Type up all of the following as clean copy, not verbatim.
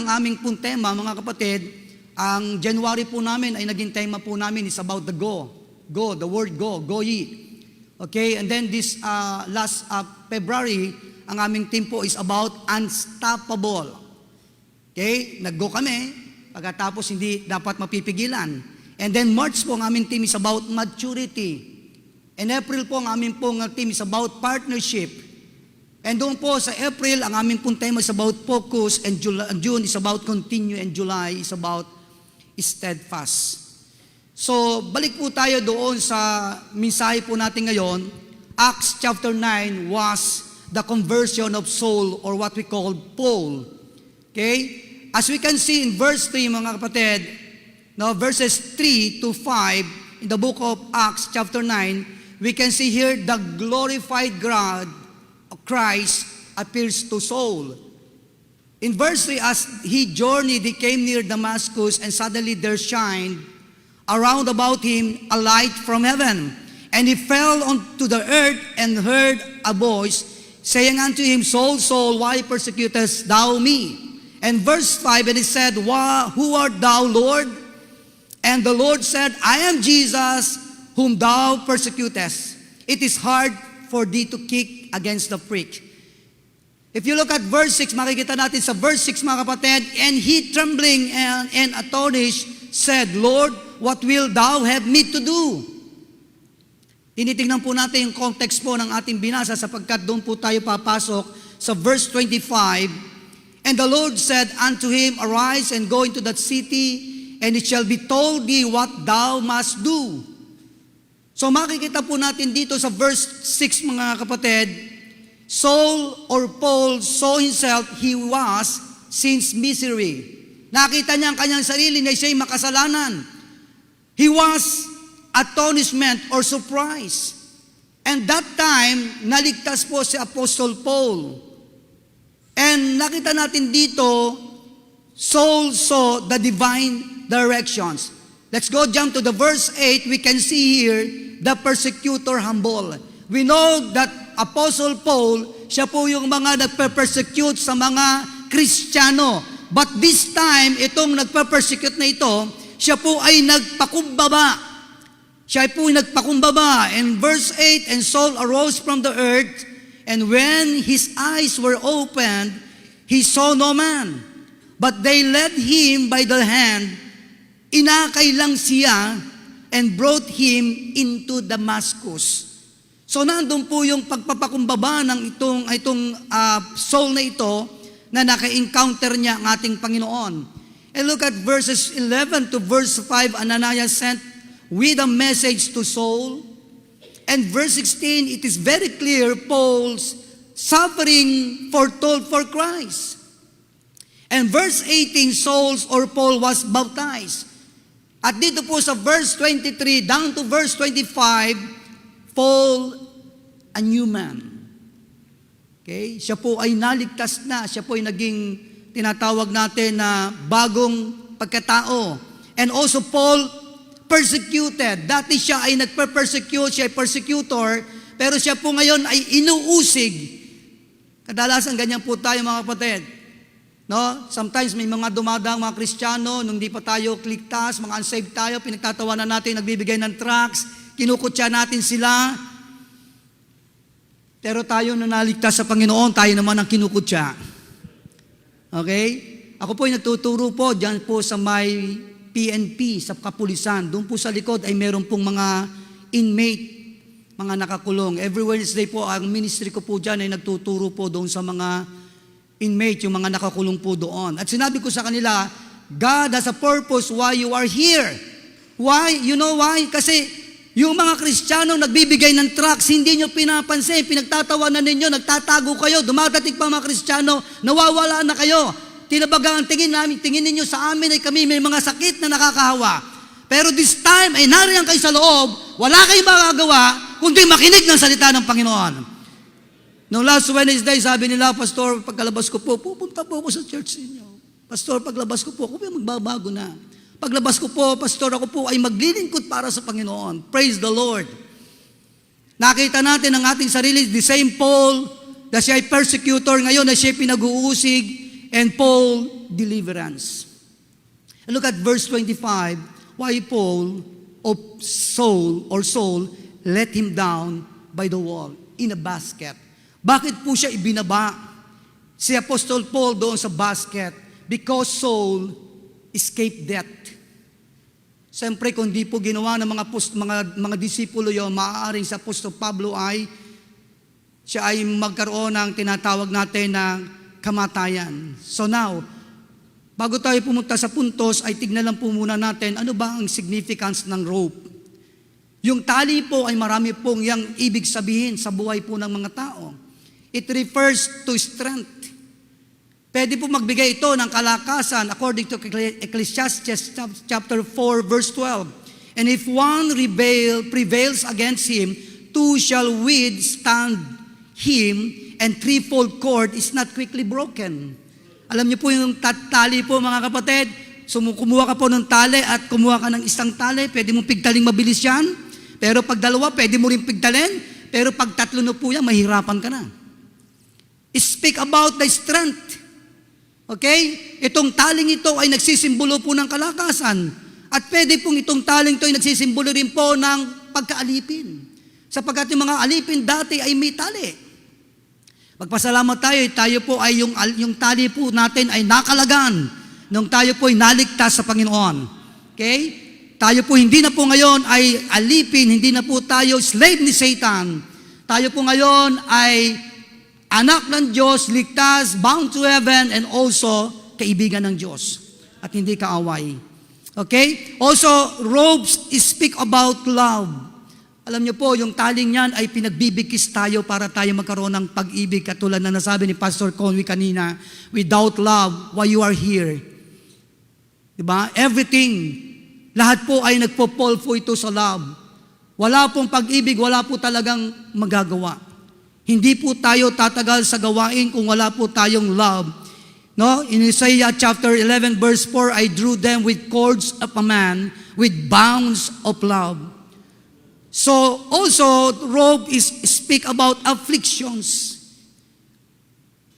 ang aming pong tema, mga kapatid, ang January po namin ay naging tema po namin is about the go. Go, the word go ye. Okay, and then this last February, ang aming team po is about unstoppable. Okay, nag-go kami, pagkatapos hindi dapat mapipigilan. And then March po, ang aming team is about maturity. And April po, ang aming pong team is about partnership. And doon po sa April, ang aming pong tema is about focus, and June is about continue, and July is about steadfast. So, balik po tayo doon sa mensahe po natin ngayon. Acts chapter 9 was the conversion of Saul, or what we call Paul. Okay? As we can see in verse 3, mga kapatid, now verses 3 to 5, in the book of Acts chapter 9, we can see here the glorified God of Christ appears to Saul. In verse 3, as he journeyed, he came near Damascus, and suddenly there shined around about him a light from heaven. And he fell onto the earth and heard a voice saying unto him, Saul, Saul, why persecutest thou me? And verse 5, and he said, who art thou, Lord? And the Lord said, I am Jesus, whom thou persecutest. It is hard for thee to kick against the prick. If you look at verse 6, makikita natin sa verse 6, mga kapatid, and he trembling and astonished said, Lord, what will thou have me to do? Tinitingnan po natin yung context po ng ating binasa sapagkat doon po tayo papasok sa verse 25. And the Lord said unto him, arise and go into that city, and it shall be told thee what thou must do. So makikita po natin dito sa verse 6, mga kapatid, Saul or Paul saw himself, he was since misery. Nakita niya ang kanyang sarili na siya'y makasalanan. He was astonishment or surprise. And that time, naligtas po si Apostle Paul. And nakita natin dito, Saul saw the divine directions. Let's go jump to the verse 8. We can see here the persecutor humble. We know that Apostle Paul, siya po yung mga nagpe-persecute sa mga Kristiyano. But this time, itong nagpe-persecute na ito, siya po ay nagpakumbaba. Siya po ay nagpakumbaba. In verse 8, and Saul arose from the earth, and when his eyes were opened, he saw no man. But they led him by the hand, inakay lang siya, and brought him into Damascus. So nandun po yung pagpapakumbaba ng itong Saul na ito, na naka-encounter niya ang ating Panginoon. And look at verses 11 to verse 5, Ananias sent with a message to Saul. And verse 16, it is very clear Paul's suffering foretold for Christ. And verse 18, Saul or Paul was baptized. At dito po sa verse 23 down to verse 25, Paul, a new man. Okay? Siya po ay naligtas na. Siya po ay naging tinatawag natin na bagong pagkatao. And also Paul persecuted. Dati siya ay nagpe-persecute, siya ay persecutor, pero siya po ngayon ay inuusig. Kadalasan ganyan po tayo, mga kapatid. No? Sometimes may mga dumadang mga Kristiyano, nung di pa tayo ligtas, mga unsaved tayo, pinagtatawanan natin, nagbibigay ng tracts, kinukutya natin sila. Pero tayo na naligtas sa Panginoon, tayo naman ang kinukutya. Okay? Ako po ay natuturo po dyan po sa may PNP, sa kapulisan. Doon po sa likod ay meron pong mga inmate, mga nakakulong. Every Wednesday po, ang ministry ko po dyan ay nagtuturo po doon sa mga inmate, yung mga nakakulong po doon. At sinabi ko sa kanila, God has a purpose why you are here. Why? You know why? Kasi yung mga Kristiyano nagbibigay ng tracts, hindi nyo pinapansin, pinagtatawanan ninyo, nagtatago kayo, dumadating pa mga Kristiyano, nawawala na kayo. Tinabaga ang tingin ninyo sa amin ay kami may mga sakit na nakakahawa. Pero this time ay nariyan kayo sa loob, wala kayong magagawa, kundi makinig ng salita ng Panginoon. Noong last Wednesday, sabi nila, Pastor, pagkalabas ko po, pupunta po ako sa church ninyo. Pastor, paglabas ko po, ako po magbabago na. Paglabas ko po, Pastor, ako po ay maglilingkod para sa Panginoon. Praise the Lord. Nakita natin ang ating sarili, the same Paul, na siya ay persecutor, ngayon na siya pinag-uusig, and Paul deliverance. And look at verse 25. Why Paul of Saul let him down by the wall in a basket. Bakit po siya ibinaba? Si Apostle Paul doon sa basket because Saul escaped death. Siyempre, kung di po ginawa ng mga disipulo yun, maaaring sa Apostol Pablo siya ay magkaroon ng tinatawag natin na kamatayan. So now, bago tayo pumunta sa puntos, ay tignan lang po muna natin ano ba ang significance ng rope. Yung tali po ay marami pong yang ibig sabihin sa buhay po ng mga tao. It refers to strength. Pwede po magbigay ito ng kalakasan according to Ecclesiastes chapter 4 verse 12. And if one prevails against him, two shall withstand him, and threefold cord is not quickly broken. Alam niyo po yung tali po mga kapatid, kumuha ka po ng tali at kumuha ka ng isang tali, pwede mong pigtaling mabilis yan, pero pag dalawa, pwede mo rin pigtalin, pero pag tatlo na po yan, mahirapan ka na. Speak about the strength. Okay? Itong taling ito ay nagsisimbolo po ng kalakasan. At pwede pong itong taling ito ay nagsisimbolo rin po ng pagkaalipin. Sapagkat yung mga alipin dati ay may tali. Magpasalamat tayo po ay yung tali po natin ay nakalagan nung tayo po ay naligtas sa Panginoon. Okay? Tayo po hindi na po ngayon ay alipin, hindi na po tayo slave ni Satan. Tayo po ngayon ay anak ng Diyos, ligtas, bound to heaven, and also kaibigan ng Diyos. At hindi kaaway. Okay? Also, robes speak about love. Alam niyo po, yung taling yan ay pinagbibigkis tayo para tayo magkaroon ng pag-ibig. Katulad na nasabi ni Pastor Conway kanina, without love, why you are here? Diba? Everything, lahat po ay nagpo-fall po ito sa love. Wala pong pag-ibig, wala po talagang magagawa. Hindi po tayo tatagal sa gawain kung wala po tayong love. No? In Isaiah chapter 11 verse 4, I drew them with cords of a man, with bounds of love. So also, robe speak about afflictions.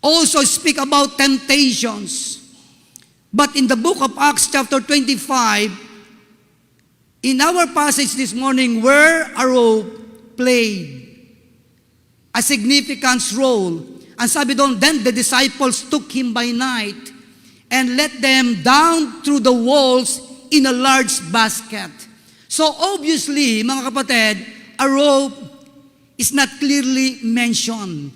Also speak about temptations. But in the book of Acts chapter 25, in our passage this morning, where a robe played a significant role. Ang sabi doon, then the disciples took him by night and let them down through the walls in a large basket. So obviously, mga kapatid, a rope is not clearly mentioned.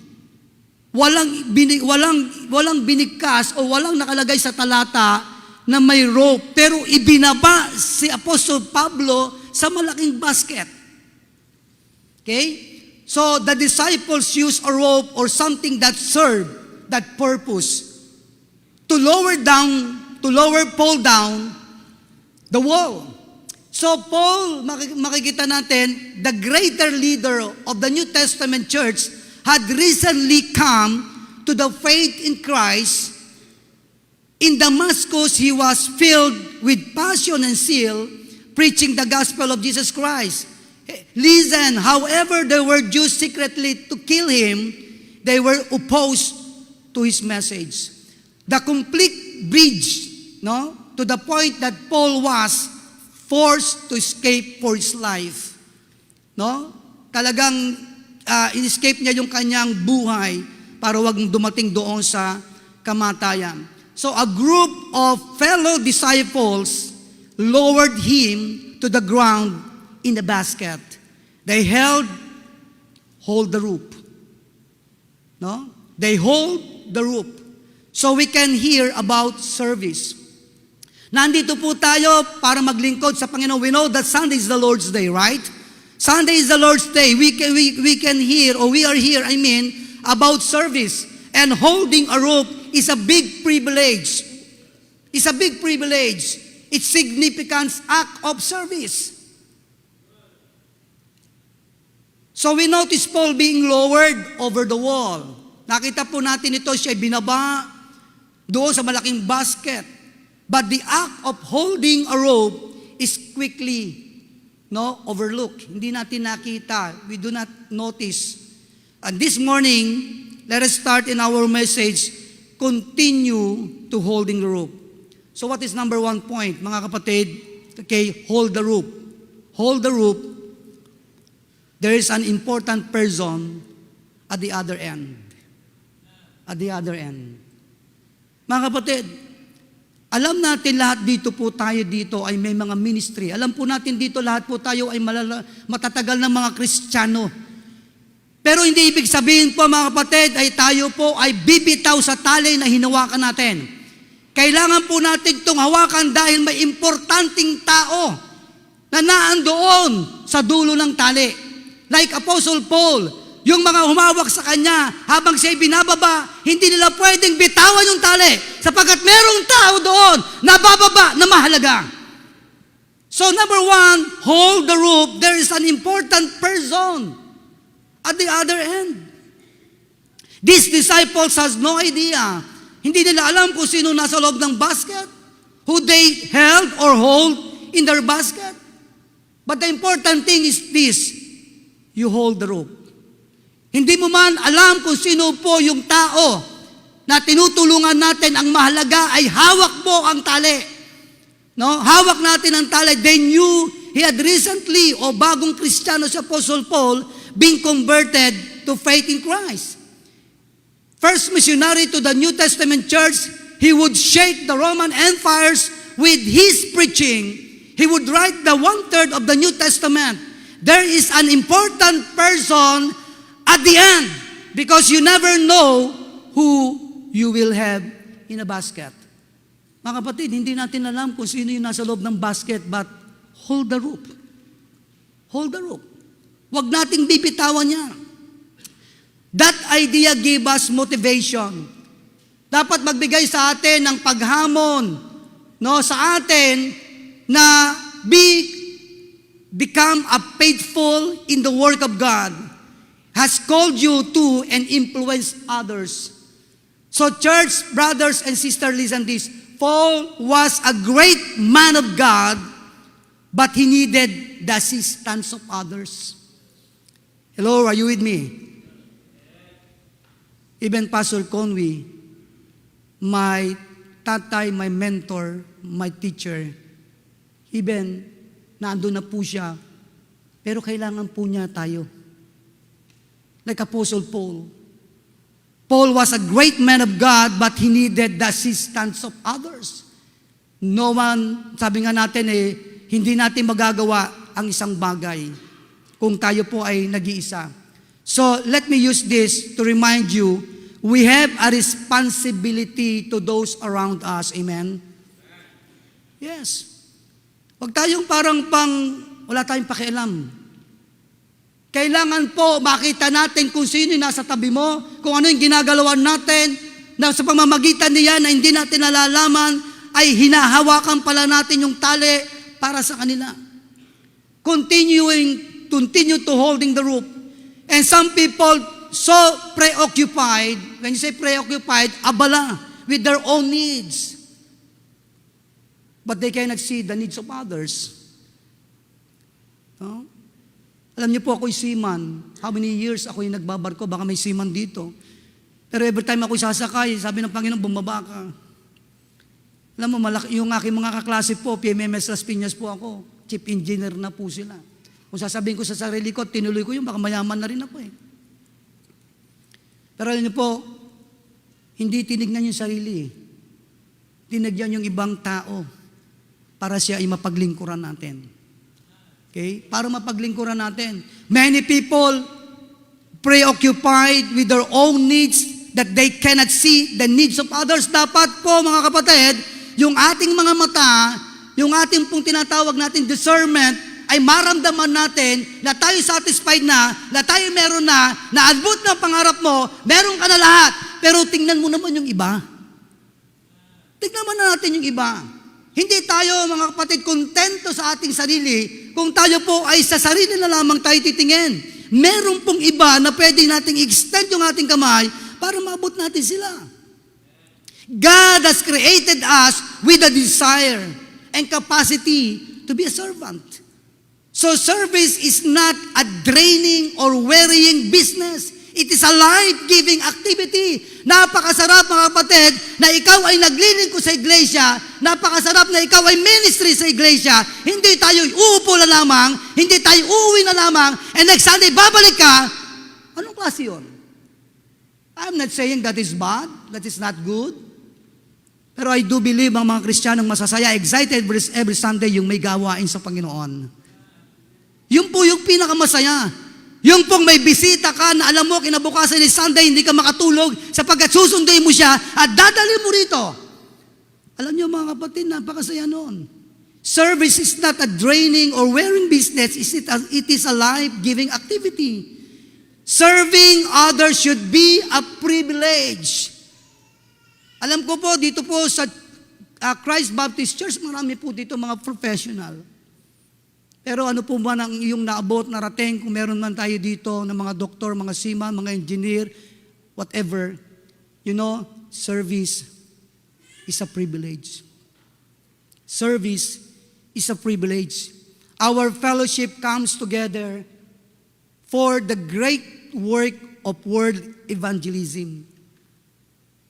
Walang binigkas o walang nakalagay sa talata na may rope, pero ibinaba si Apostol Pablo sa malaking basket. Okay? So, the disciples used a rope or something that served that purpose to lower Paul down the wall. So, Paul, makikita natin, the greater leader of the New Testament church had recently come to the faith in Christ. In Damascus, he was filled with passion and zeal, preaching the gospel of Jesus Christ. Listen, however they were used secretly to kill him, they were opposed to his message. The complete bridge, to the point that Paul was forced to escape for his life. Talagang in-escape niya yung kanyang buhay para wag dumating doon sa kamatayan. So a group of fellow disciples lowered him to the ground in the basket. They hold the rope. They hold the rope. So we can hear about service. Nandito po tayo para maglingkod sa Panginoon. We know that Sunday is the Lord's Day, right? Sunday is the Lord's Day. We can hear, or we are here, about service. And holding a rope is a big privilege. It's a big privilege. It's significant act of service. So we notice Paul being lowered over the wall. Nakita po natin ito, siya binaba doon sa malaking basket. But the act of holding a rope is quickly overlooked. Hindi natin nakita. We do not notice. And this morning, let us start in our message continue to holding the rope. So what is number 1 point, mga kapatid? Okay, hold the rope. Hold the rope. There is an important person at the other end. At the other end. Mga kapatid, alam natin lahat dito po tayo dito ay may mga ministry. Alam po natin dito lahat po tayo ay matatagal ng mga Kristiyano. Pero hindi ibig sabihin po mga kapatid ay tayo po ay bibitaw sa tali na hinawakan natin. Kailangan po natin itong hawakan dahil may importanteng tao na naandoon sa dulo ng tali. Like Apostle Paul, yung mga humawak sa kanya habang siya'y binababa, hindi nila pwedeng bitawan yung tali sapagkat merong tao doon na bababa na mahalaga. So number 1, hold the rope. There is an important person at the other end. These disciples has no idea. Hindi nila alam kung sino nasa loob ng basket, who they held or hold in their basket. But the important thing is this, you hold the rope. Hindi mo man alam kung sino po yung tao na tinutulungan natin, ang mahalaga ay hawak po ang tali. No? Hawak natin ang tali. They knew he had recently, o bagong Kristiyano si Apostle Paul, being converted to faith in Christ. First missionary to the New Testament church, he would shake the Roman empires with his preaching. He would write the 1/3 of the New Testament. There is an important person at the end because you never know who you will have in a basket. Mga kapatid, hindi natin alam kung sino yung nasa loob ng basket, but hold the rope. Hold the rope. Huwag nating bibitawan yan. That idea gave us motivation. Dapat magbigay sa atin ng paghamon, no, sa atin na become a faithful in the work of God has called you to and influence others. So church, brothers and sisters, listen this. Paul was a great man of God, but he needed the assistance of others. Hello, are you with me? Even Pastor Conway, my tatay, my mentor, my teacher, even naandun na po siya, pero kailangan po niya tayo. Like Apostle Paul. Paul was a great man of God, but he needed the assistance of others. No one, sabi nga natin hindi natin magagawa ang isang bagay kung tayo po ay nag-iisa. So, let me use this to remind you, we have a responsibility to those around us. Amen? Yes. Huwag tayong parang wala tayong pakialam. Kailangan po makita natin kung sino yung nasa tabi mo, kung ano yung ginagalawan natin, na sa pamamagitan niya na hindi natin nalalaman, ay hinahawakan pala natin yung tali para sa kanila. Continue to holding the rope. And some people so preoccupied, when you say preoccupied, abala with their own needs. But they cannot see the needs of others. No? Alam niyo po, ako'y seaman. How many years ako'y nagbabarko? Baka may seaman dito. Pero every time ako'y sasakay, sabi ng Panginoon, bumaba ka. Alam mo, yung aking mga kaklase po, PMMS Las Piñas po ako. Chief engineer na po sila. Kung sasabihin ko sa sarili ko, tinuloy ko yun, baka mayaman na rin ako eh. Pero alam niyo po, hindi tinignan yung sarili. Tinignan yung ibang tao para siya ay mapaglingkuran natin. Okay? Para mapaglingkuran natin. Many people preoccupied with their own needs that they cannot see the needs of others. Dapat po mga kapatid, yung ating mga mata, yung ating pong tinatawag natin discernment, ay maramdaman natin na tayo satisfied na tayo meron na abot na pangarap mo, meron ka na lahat. Pero tingnan mo naman yung iba. Tingnan mo na natin yung iba. Hindi tayo, mga kapatid, kontento sa ating sarili kung tayo po ay sa sarili na lamang tayo titingin. Meron pong iba na pwede nating extend yung ating kamay para maabot natin sila. God has created us with a desire and capacity to be a servant. So service is not a draining or wearying business. It is a life-giving activity. Napakasarap mga kapatid na ikaw ay naglilingkod sa iglesia. Napakasarap na ikaw ay ministry sa iglesia. Hindi tayo uupo na lamang, hindi tayo uuwi na lamang, and next Sunday babalik ka. Anong klase yun? I'm not saying that is bad, that is not good. Pero I do believe ang mga Kristiyanong masasaya, excited every Sunday yung may gawain sa Panginoon. Yun po yung pinakamasaya. Yung pong may bisita ka na alam mo kinabukasan ni Sunday hindi ka makatulog sapagkat susunduin mo siya at dadalhin mo rito. Alam niyo mga kapatid, napakasaya noon. Service is not a draining or wearing business, it is a life-giving activity. Serving others should be a privilege. Alam ko po, dito po sa Christ Baptist Church, marami po dito mga professional. Pero ano po ba ang iyong naabot, narating, kung meron man tayo dito ng mga doktor, mga seaman, mga engineer, whatever, you know, service is a privilege. Service is a privilege. Our fellowship comes together for the great work of world evangelism.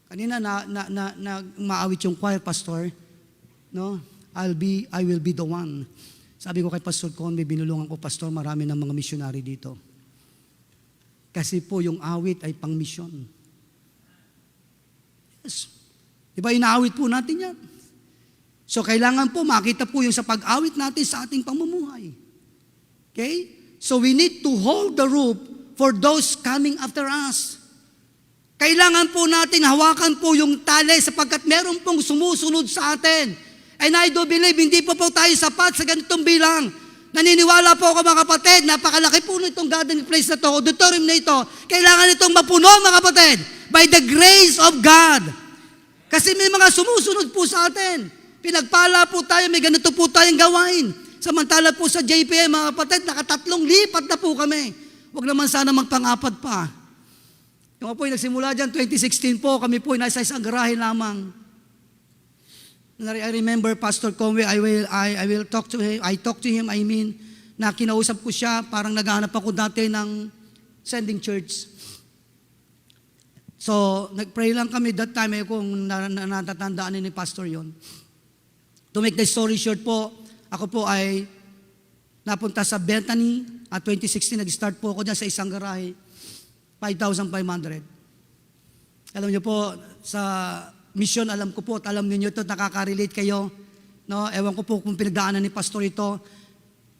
Kanina na maawit yung choir pastor, no? I will be the one. Sabi ko kay Pastor Conway, binulungan ko, Pastor, marami ng mga missionary dito. Kasi po yung awit ay pang-mission. Yes. Diba inaawit po natin yan? So kailangan po makita po yung sa pag-awit natin sa ating pamumuhay. Okay? So we need to hold the rope for those coming after us. Kailangan po nating hawakan po yung tali sapagkat meron pong sumusunod sa atin. And I do believe, hindi po tayo sapat sa ganitong bilang. Naniniwala po ako mga kapatid, napakalaki po nitong garden place na to, auditorium na ito. Kailangan itong mapuno mga kapatid, by the grace of God. Kasi may mga sumusunod po sa atin. Pinagpala po tayo, may ganito po tayong gawain. Samantala po sa JPM, mga kapatid, nakatatlong lipat na po kami. Huwag naman sana magpang-apat pa. Yung po, nagsimula dyan, 2016 po, kami po, nasa isang garahe lamang. I remember Pastor Conway, I will talk to him, na kinausap ko siya, parang naghahanap ako dati ng sending church. So, nag-pray lang kami that time, kung natatandaan ni Pastor yon. To make the story short po, ako po ay napunta sa Bethany, at 2016, nag-start po ako dyan sa isang garahe, 5,500. Alam niyo po, sa mission, alam ko po, at alam niyo ito, nakaka-relate kayo. No? Ewan ko po kung pinagdaanan ni Pastor ito.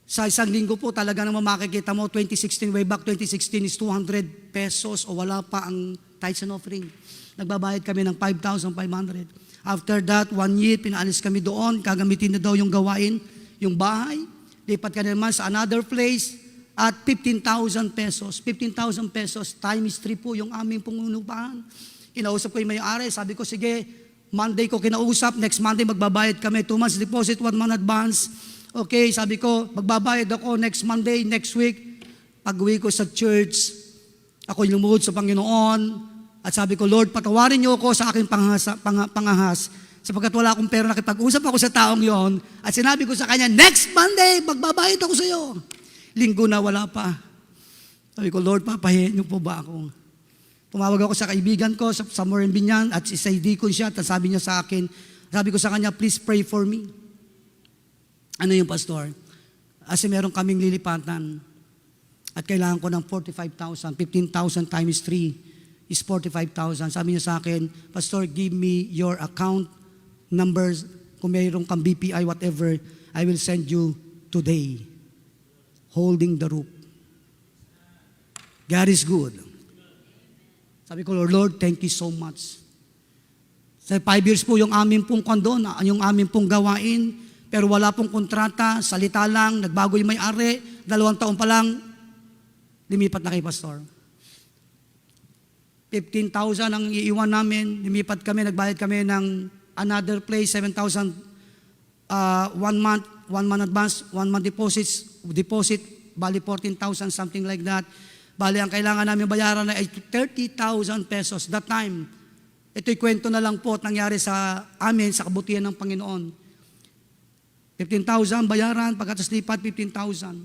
Sa isang linggo po, talaga naman makikita mo, 2016, way back 2016 is 200 pesos o wala pa ang tithes and offering. Nagbabayad kami ng 5,500. After that, 1 year, pinaalis kami doon, gagamitin na daw yung gawain, yung bahay. Lipat ka naman sa another place at 15,000 pesos. 15,000 pesos times 3 po yung aming pangunupahan. Kinausap ko yung may-ari, sabi ko, sige, Monday ko kinausap, next Monday magbabayad kami, 2 months deposit, 1 month advance. Okay, sabi ko, magbabayad ako next Monday, next week. Pag-uwi ko sa church, ako lumuhod sa Panginoon, at sabi ko, Lord, patawarin niyo ako sa aking pangahas, sapagkat wala akong pera. Nakipag-usap ako sa taong yon, at sinabi ko sa kanya, next Monday, magbabayad ako sa iyo. Linggo na, wala pa. Sabi ko, Lord, papahihin niyo po ba ako? Tumawag ako sa kaibigan ko, sa Morin Binyan, at isa deacon siya, at sabi niya sa akin, sabi ko sa kanya, please pray for me. Ano yung pastor? Kasi meron kaming lilipatan, at kailangan ko ng 45,000, 15,000 times 3 is 45,000. Sabi niya sa akin, Pastor, give me your account numbers, kung mayroon kang BPI, whatever, I will send you today. Holding the rope. God is good. Sabi ko, Lord, thank you so much. Sa 5 years po yung aming pong kondon, yung aming pong gawain, pero wala pong kontrata, salita lang, nagbago yung may-ari, 2 taon pa lang, lumipat na kay Pastor. 15,000 ang iiwan namin, lumipat kami, nagbayad kami ng another place, 7,000, 1 month advance, 1 month deposit, bali 14,000, something like that. Bali, ang kailangan namin bayaran na ay 30,000 pesos that time. Ito'y kwento na lang po at nangyari sa amin, sa kabutihan ng Panginoon. 15,000 bayaran, pagkatas lipat, 15,000.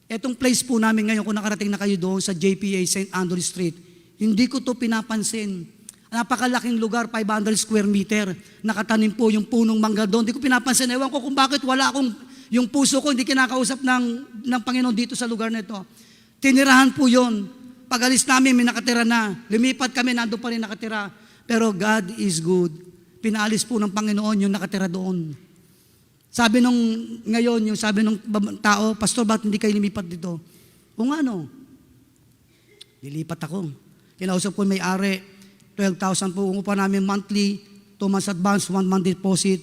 Etong place po namin ngayon, kung nakarating na kayo doon sa JPA St. Andrew Street, Hindi ko to pinapansin. Napakalaking lugar, 500 square meter. Nakatanim po yung punong mangga doon. Hindi ko pinapansin. Ewan ko kung bakit wala akong, yung puso ko hindi kinakausap ng Panginoon dito sa lugar na ito. Tinirahan po yun. Pag alis namin, may nakatira na. Lumipat kami, nandun pa rin nakatira. Pero God is good. Pinaalis po ng Panginoon yung nakatira doon. Sabi nung ngayon, yung sabi nung tao, Pastor, bakit hindi kayo lumipat dito? Kung ano, lilipat ako. Kinausap ko may-ari, 12,000 po umupa namin monthly, 2 months advance, 1 month deposit,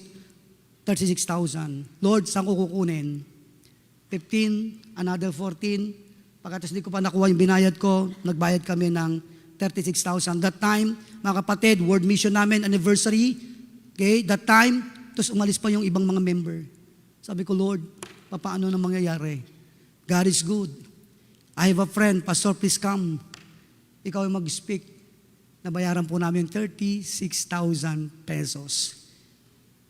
36,000. Lord, saan ko kukunin? 15, another 14. Pagkatas di ko pa nakuha yung binayad ko, nagbayad kami ng 36,000. That time, mga kapatid, World Mission namin, anniversary, okay, that time, tapos umalis pa yung ibang mga member. Sabi ko, Lord, paano na mangyayari? God is good. I have a friend, Pastor, please come. Ikaw yung mag-speak. Nabayaran po namin 36,000 pesos.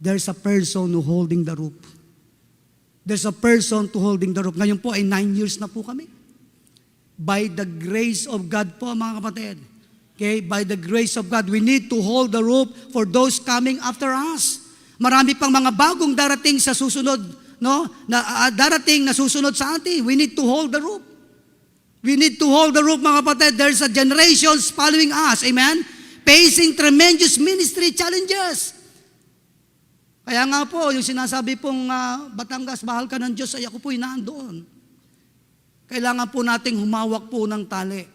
There's a person who holding the rope. There's a person to holding the rope. Ngayon po ay 9 years na po kami. By the grace of God po, mga kapatid. Okay? By the grace of God, we need to hold the rope for those coming after us. Marami pang mga bagong darating sa susunod, no? Darating na susunod sa atin. We need to hold the rope. We need to hold the rope, mga kapatid. There's a generations following us. Amen? Facing tremendous ministry challenges. Kaya nga po, yung sinasabi pong Batangas, mahal ka ng Diyos, ay ako po'y naandoon. Kailangan po nating humawak po ng tali.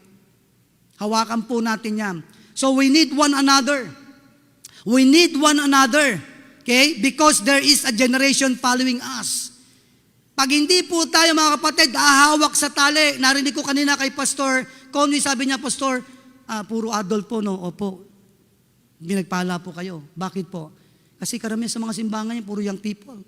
Hawakan po natin yan. So we need one another. We need one another. Okay? Because there is a generation following us. Pag hindi po tayo, mga kapatid, ahawak sa tali. Narinig ko kanina kay Pastor Conway, sabi niya, Pastor, puro adult po, no? Opo. Binagpala po kayo. Bakit po? Kasi karamihan sa mga simbangan niya, puro young people.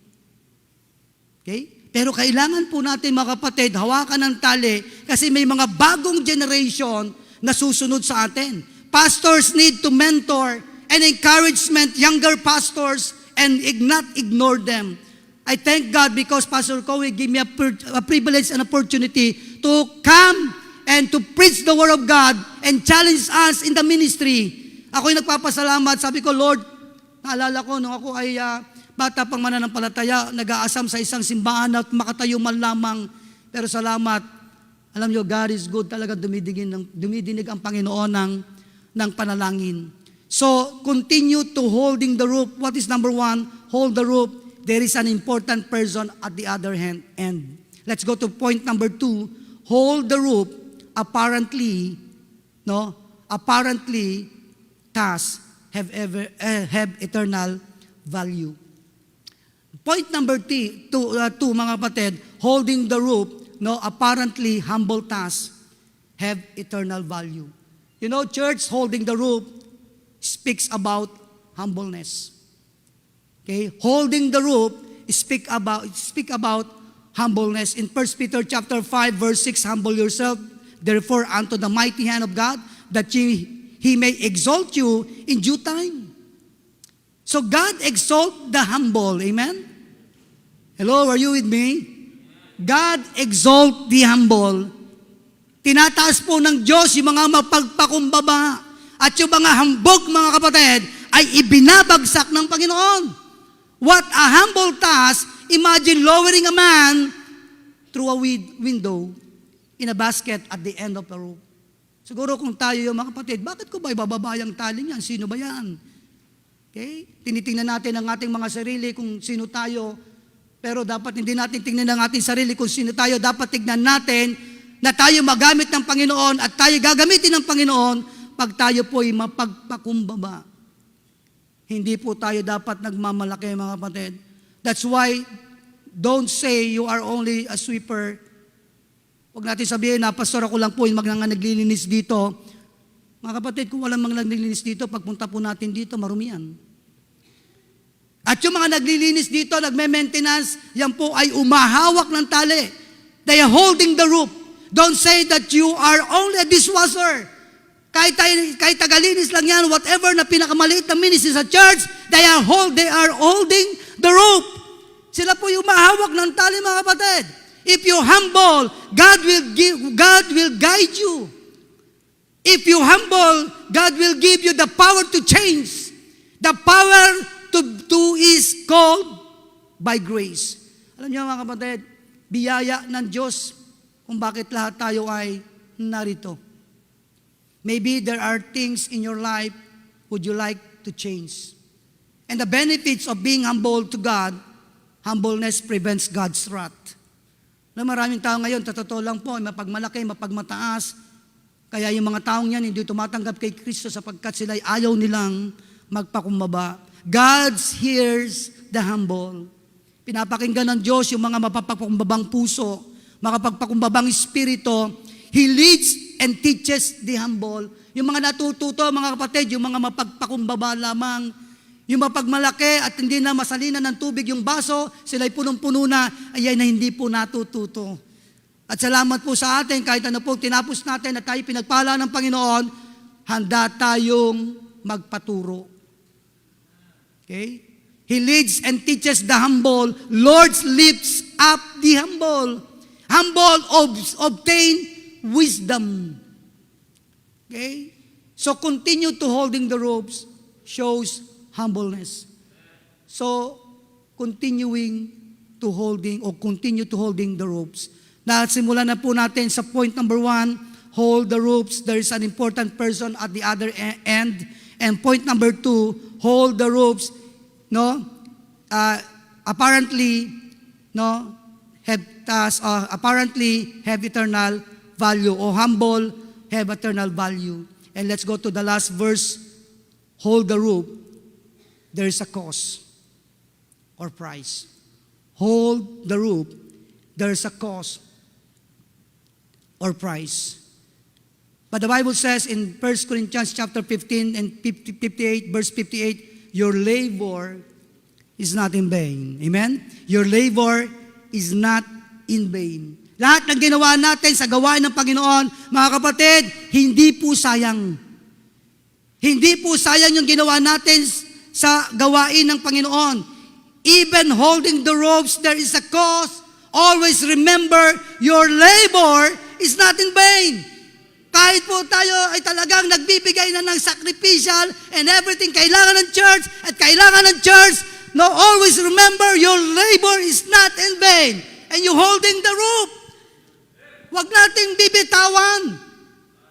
Okay? Pero kailangan po natin, mga kapatid, hawakan ng tali kasi may mga bagong generation na susunod sa atin. Pastors need to mentor and encouragement younger pastors and not ignore them. I thank God because Pastor Cowie gave me a privilege and opportunity to come and to preach the Word of God and challenge us in the ministry. Ako'y nagpapasalamat. Sabi ko, Lord, naalala ko nung ako ay bata pang mananampalataya, nag-aasam sa isang simbahan at makatayo man lamang. Pero salamat, alam nyo, God is good. Talaga dumidinig ang Panginoon ng panalangin. So, continue to holding the rope. What is number 1? Hold the rope. There is an important person at the other end. Let's go to point number 2. Hold the rope. Apparently, tasks have eternal value. Point number 2, mga kapatid, holding the rope. Apparently humble tasks have eternal value. You know, church, holding the rope speaks about humbleness. Okay, holding the rope speak about humbleness. In 1 Peter chapter 5 verse 6, humble yourself therefore unto the mighty hand of God, that He may exalt you in due time. So God exalt the humble. Amen? Hello, are you with me? God exalt the humble. Tinataas po ng Diyos yung mga mapagpakumbaba at yung mga hambog, mga kapatid, ay ibinabagsak ng Panginoon. What a humble task. Imagine lowering a man through a window in a basket at the end of the rope. Siguro kung tayo yung mga kapatid, bakit ko ba ibababa yung tali niyan? Sino ba yan? Okay? Tinitingnan natin ang ating mga sarili kung sino tayo. Pero dapat hindi natin tingnan ang ating sarili kung sino tayo. Dapat tignan natin na tayo magamit ng Panginoon at tayo gagamitin ng Panginoon pag tayo po'y mapagpakumbaba. Hindi po tayo dapat nagmamalaki, mga kapatid. That's why, don't say you are only a sweeper. Huwag natin sabihin na, Pastor, ako lang po yung naglilinis dito. Mga kapatid, kung walang mga naglilinis dito, pagpunta po natin dito, marumian. At yung mga naglilinis dito, nagme-maintenance, yan po ay umahawak ng tali. They are holding the rope. Don't say that you are only a dishwasher. Kahit tagalinis lang yan, whatever na pinakamaliit na ministry sa church, they are holding the rope. Sila po yung mahawak ng tali, mga kapatid. If you're humble, God will guide you. If you humble, God will give you the power to change. The power to is called by grace. Alam niyo mga kapatid, biyaya ng Diyos kung bakit lahat tayo ay narito. Maybe there are things in your life would you like to change. And the benefits of being humble to God, humbleness prevents God's wrath. Na maraming tao ngayon, totoo lang po, mapagmalaki, mapagmataas, kaya yung mga taong yan hindi tumatanggap kay Kristo sapagkat sila ayaw nilang magpakumbaba. God hears the humble. Pinapakinggan ng Diyos yung mga mapagpakumbabang puso, makapagpakumbabang espiritu. He leads and teaches the humble. Yung mga natututo, mga kapatid, yung mga mapagpakumbaba lamang, yung mapagmalaki at hindi na masalina ng tubig yung baso, sila'y punong-puno na, ayan na hindi po natututo. At salamat po sa atin, kahit ano po tinapos natin at tayo pinagpala ng Panginoon, handa tayong magpaturo. Okay? He leads and teaches the humble. Lord lifts up the humble. Humble obtain wisdom. Okay? So continue to holding the ropes shows humbleness. So, continue to holding the ropes. Simulan na po natin sa point number 1, hold the ropes. There is an important person at the other end. And point number 2, hold the ropes. Apparently have eternal value, or humble have eternal value. And let's go to the last verse. Hold the rope. There is a cost or price. Hold the rope. There is a cost or price. But the Bible says in 1 Corinthians chapter 15 and 58, verse 58, your labor is not in vain. Amen? Your labor is not in vain. Lahat ng ginawa natin sa gawain ng Panginoon, mga kapatid, hindi po sayang. Hindi po sayang yung ginawa natin sa gawain ng Panginoon. Even holding the ropes, there is a cost. Always remember, your labor is not in vain. Kahit po tayo ay talagang nagbibigay na ng sacrificial and everything, kailangan ng church at kailangan ng church, always remember, your labor is not in vain. And you holding the rope. Huwag nating bibitawan.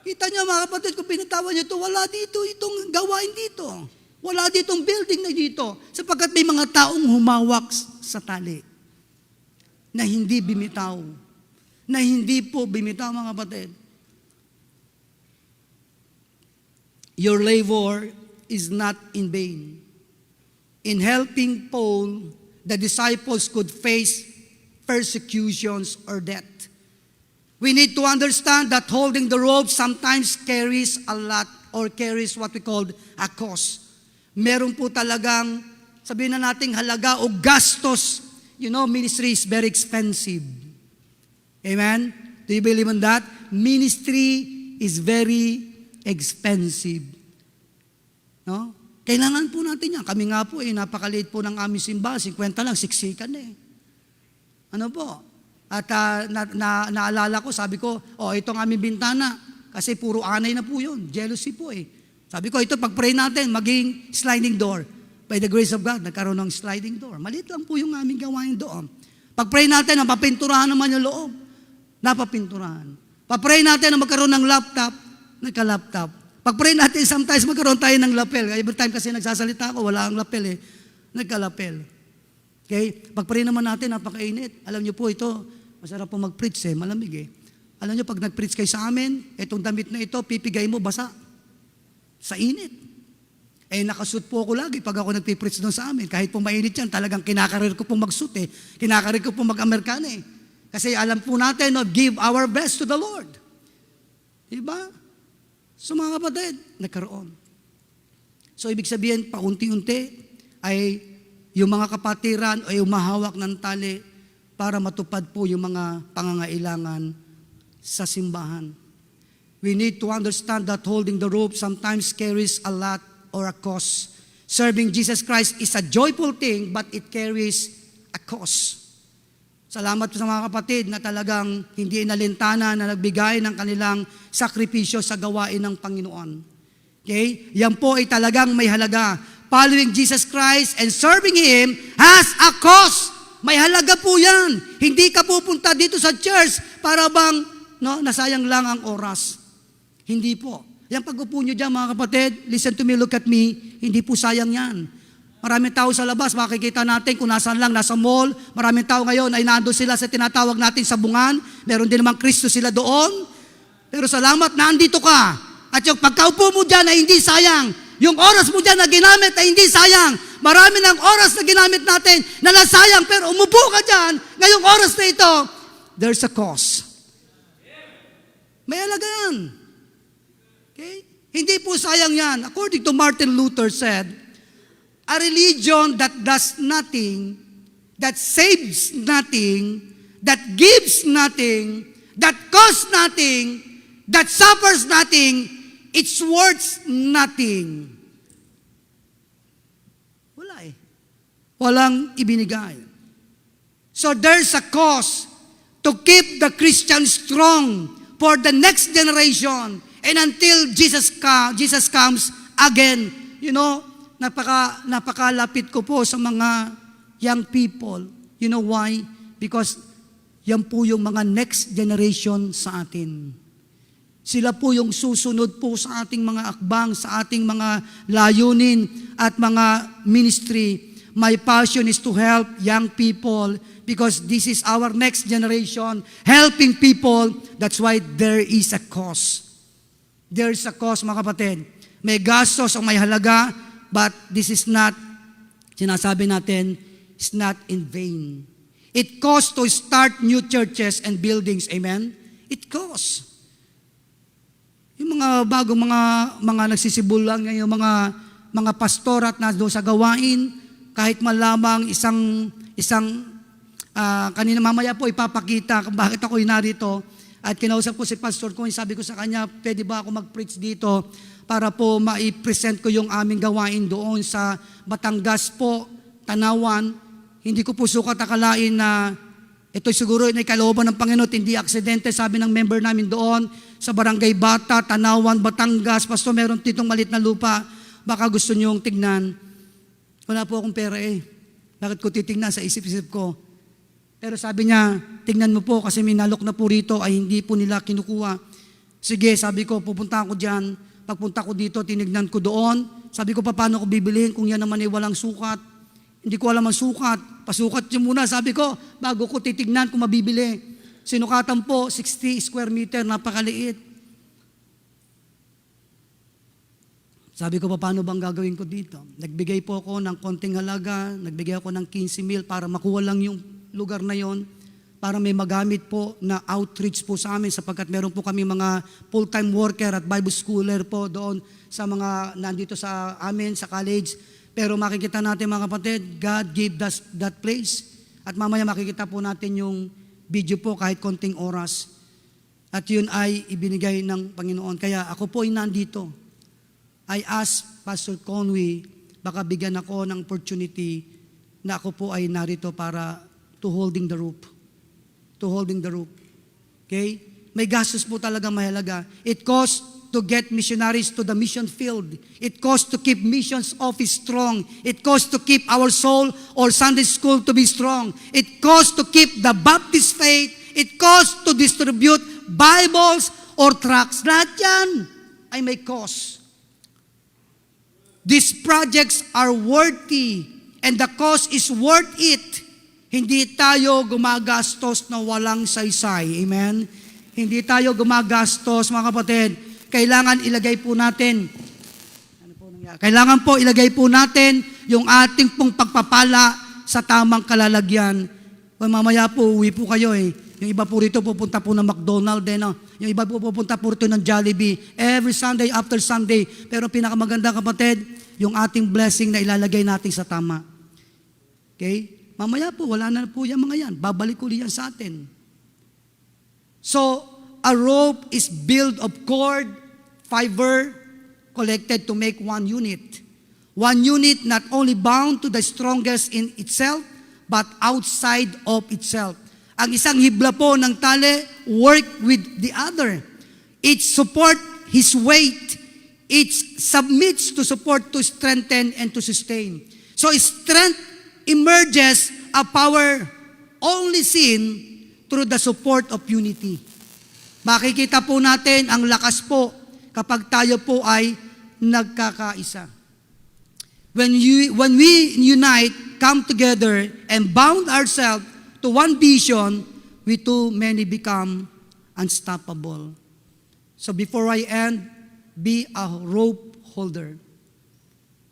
Kita niyo mga kapatid, kung binitawan niyo ito, wala dito itong gawain dito. Wala ditong building na dito. Sapagkat may mga taong humawak sa tali na hindi bimitaw. Na hindi po bimitaw, mga kapatid. Your labor is not in vain. In helping Paul, the disciples could face persecutions or death. We need to understand that holding the rope sometimes carries a lot or carries what we call a cost. Meron po talagang, sabihin na nating halaga o gastos. Ministry is very expensive. Amen? Do you believe in that? Ministry is very expensive. No? Kailangan po natin yan. Kami nga po, napakaliit po ng aming simbahan. 50 lang, siksikan eh. Ano po? At naalala ko, sabi ko, itong aming bintana. Kasi puro anay na po yun. Jealousy po eh. Sabi ko, ito pag-pray natin, maging sliding door. By the grace of God, nagkaroon ng sliding door. Maliit lang po yung aming gawain doon. Pag-pray natin, napapinturahan naman yung loob. Napapinturahan. Pag-pray natin na magkaroon ng laptop, nagka-laptop. Pag-pray natin, sometimes magkaroon tayo ng lapel. Every time kasi nagsasalita ako, wala ang lapel eh. Nagka-lapel. Okay? Pag-pray naman natin, napakainit. Alam niyo po ito, masarap po mag-preach eh, malamig eh. Alam niyo, pag nag-preach kayo sa amin, itong damit na ito, pipigay mo, basa. Sa init. Nakasuit po ako lagi pag ako nagpipreach doon sa amin. Kahit po mainit yan, talagang kinakarir ko pong magsuit eh. Kinakarir ko pong mag-Amerikana eh. Kasi alam po natin, give our best to the Lord. Diba? So mga kapatid, nagkaroon. So ibig sabihin, paunti-unti ay yung mga kapatiran ay umahawak ng tali para matupad po yung mga pangangailangan sa simbahan. We need to understand that holding the rope sometimes carries a lot or a cost. Serving Jesus Christ is a joyful thing, but it carries a cost. Salamat po sa mga kapatid na talagang hindi inalintana na nagbigay ng kanilang sakripisyo sa gawain ng Panginoon. Okay? Yan po ay talagang may halaga. Following Jesus Christ and serving Him has a cost. May halaga po yan. Hindi ka pupunta dito sa church para bang nasayang lang ang oras. Hindi po. Yan pag-upo nyo dyan mga kapatid, listen to me, look at me, hindi po sayang yan. Maraming tao sa labas, makikita natin kung nasaan lang, nasa mall. Maraming tao ngayon ay nandun sila sa tinatawag natin sa bungan. Meron din naman Kristo sila doon. Pero salamat na andito ka. At yung pagkaupo mo dyan ay hindi sayang. Yung oras mo dyan na ginamit ay hindi sayang. Marami ng oras na ginamit natin na nasayang. Pero umupo ka dyan, ngayong oras na ito, there's a cause. May alaga yan. Okay? Hindi po sayang yan. According to Martin Luther said, a religion that does nothing, that saves nothing, that gives nothing, that costs nothing, that suffers nothing, it's worth nothing. Wala eh. Walang ibinigay. So there's a cause to keep the Christian strong for the next generation and until Jesus comes again. You know, napakalapit ko po sa mga young people. You know why? Because yan po yung mga next generation sa atin. Sila po yung susunod po sa ating mga akbang, sa ating mga layunin at mga ministry. My passion is to help young people because this is our next generation, helping people. That's why there is a cause. There is a cause, mga kapatid. May gastos o may halaga, but this is not, sinasabi natin, it's not in vain. It costs to start new churches and buildings. Amen? It costs. Yung mga bagong mga nagsisibol lang ngayon, mga pastor at nado sa gawain, kahit malamang isang kanina mamaya po ipapakita kung bakit ako narito. At kinausap ko si pastor ko, sabi ko sa kanya, pwede ba ako mag-preach dito para po ma-present ko yung aming gawain doon sa Batangas po, Tanawan. Hindi ko po sukat akalain na ito siguro ay kalooban ng Panginoon, hindi aksidente. Sabi ng member namin doon sa Barangay Bata, Tanawan, Batangas, Pastor, meron ditong malit na lupa. Baka gusto niyong tignan. Wala po akong pera eh. Bakit ko titignan sa isip-isip ko? Pero sabi niya, tignan mo po kasi minalok na po rito ay hindi po nila kinukuha. Sige, sabi ko, pupunta ako dyan. Pagpunta ko dito, tinignan ko doon. Sabi ko, paano ko bibilihin kung yan naman ay walang sukat? Hindi ko alam ang sukat. Pasukat niyo muna, sabi ko, bago ko titignan kung mabibili. Sinukatan po, 60 square meter, napakaliit. Sabi ko, paano bang gagawin ko dito? Nagbigay po ako ng konting halaga, nagbigay ako ng 15,000 para makuha lang yung lugar na yon, para may magamit po na outreach po sa amin sapagkat meron po kami mga full-time worker at Bible schooler po doon sa mga nandito sa amin, sa college. Pero makikita natin mga kapatid, God gave us that place. At mamaya makikita po natin yung video po kahit konting oras. At yun ay ibinigay ng Panginoon. Kaya ako po ay nandito. I asked Pastor Conway, baka bigyan ako ng opportunity na ako po ay narito para to holding the rope. To holding the rope. Okay? May gastos po talaga mahalaga. It costs to get missionaries to the mission field. It costs to keep missions office strong. It costs to keep our soul or Sunday school to be strong. It costs to keep the Baptist faith. It costs to distribute Bibles or tracts. Lahat yan ay may cost. These projects are worthy and the cost is worth it. Hindi tayo gumagastos na walang saysay. Amen? Hindi tayo gumagastos, mga kapatid. Kailangan ilagay po natin. Kailangan po ilagay po natin yung ating pong pagpapala sa tamang kalalagyan. Mamaya po, uwi po kayo eh. Yung iba po rito pupunta po ng McDonald's din. No? Yung iba po pupunta po rito ng Jollibee. Every Sunday after Sunday. Pero pinakamaganda kapatid, yung ating blessing na ilalagay natin sa tama. Okay? Mamaya po, wala na po yan mga yan. Babalik uli yan sa atin. So, a rope is built of cord, fiber, collected to make one unit. One unit not only bound to the strongest in itself, but outside of itself. Ang isang hibla po ng tali, work with the other. Each support his weight. Each submits to support, to strengthen, and to sustain. So strength emerges a power only seen through the support of unity. Makikita po natin ang lakas po kapag tayo po ay nagkakaisa. When we unite, come together, and bound ourselves to one vision, we too many become unstoppable. So before I end, be a rope holder.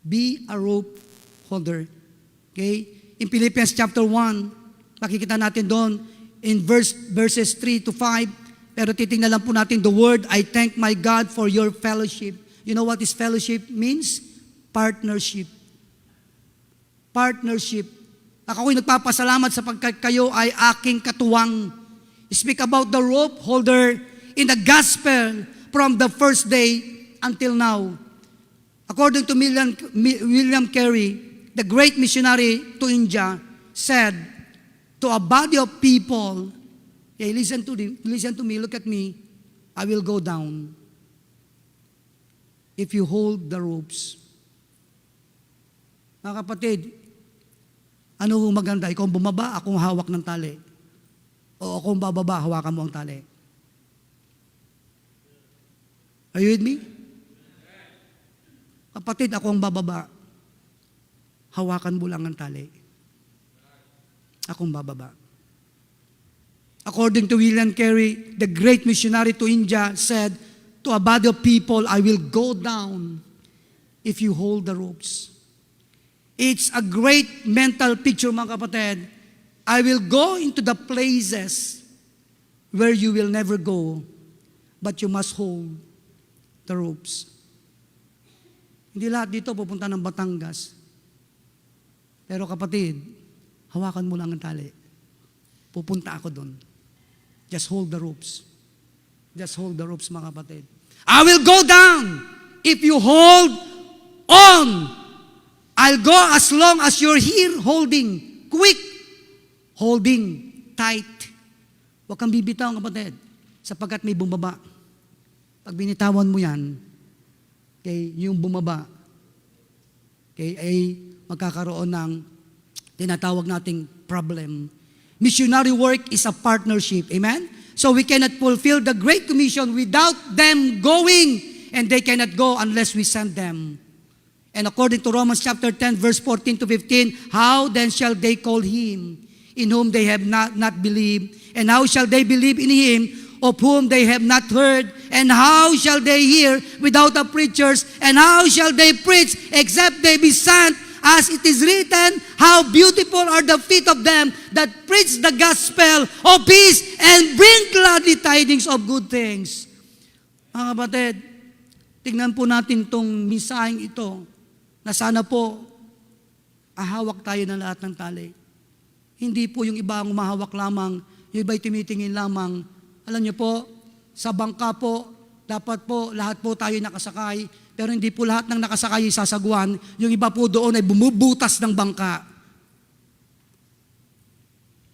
Be a rope holder. Okay? In Philippians chapter 1, makikita natin doon in verses 3 to 5, pero titingnan lang po natin the word, I thank my God for your fellowship. You know what this fellowship means? Partnership. Partnership. Ako'y nagpapasalamat sapagkat kayo ay aking katuwang. Speak about the rope holder in the gospel from the first day until now. According to William Carey, the great missionary to India, said to a body of people, hey, listen to me, look at me, I will go down if you hold the ropes. Mga kapatid, ano maganda? Ikaw bumaba, akong hawak ng tali. O akong bababa, hawakan mo ang tali. Are you with me? Kapatid, ako ang bababa. Hawakan mo lang ang tali. Akong bababa. According to William Carey, the great missionary to India, said, to a body of people, I will go down if you hold the ropes. It's a great mental picture, mga kapatid. I will go into the places where you will never go, but you must hold the ropes. Hindi lahat dito pupunta ng Batangas. Pero kapatid, hawakan mo lang ang tali. Pupunta ako doon. Just hold the ropes. Just hold the ropes, mga kapatid. I will go down if you hold on. I'll go as long as you're here holding. Quick. Holding tight. Huwag kang bibitaw, kapatid, sapagkat may bumaba. Pag binitawan mo yan, okay, yung bumaba, okay, ay magkakaroon ng tinatawag nating problem. Missionary work is a partnership. Amen? So we cannot fulfill the Great Commission without them going, and they cannot go unless we send them. And according to Romans chapter 10, verse 14 to 15, how then shall they call him in whom they have not believed? And how shall they believe in him of whom they have not heard? And how shall they hear without the preachers? And how shall they preach except they be sent? As it is written, how beautiful are the feet of them that preach the gospel of peace and bring gladly tidings of good things. Mga kapatid, tingnan po natin itong misaheng ito, na sana po ahawak tayo ng lahat ng tali. Hindi po yung iba ang umahawak lamang, yung iba'y tumitingin lamang. Alam niyo po, sa bangka po, dapat po lahat po tayo nakasakay, pero hindi po lahat ng nakasakay ay sasagwan. Yung iba po doon ay bumubutas ng bangka.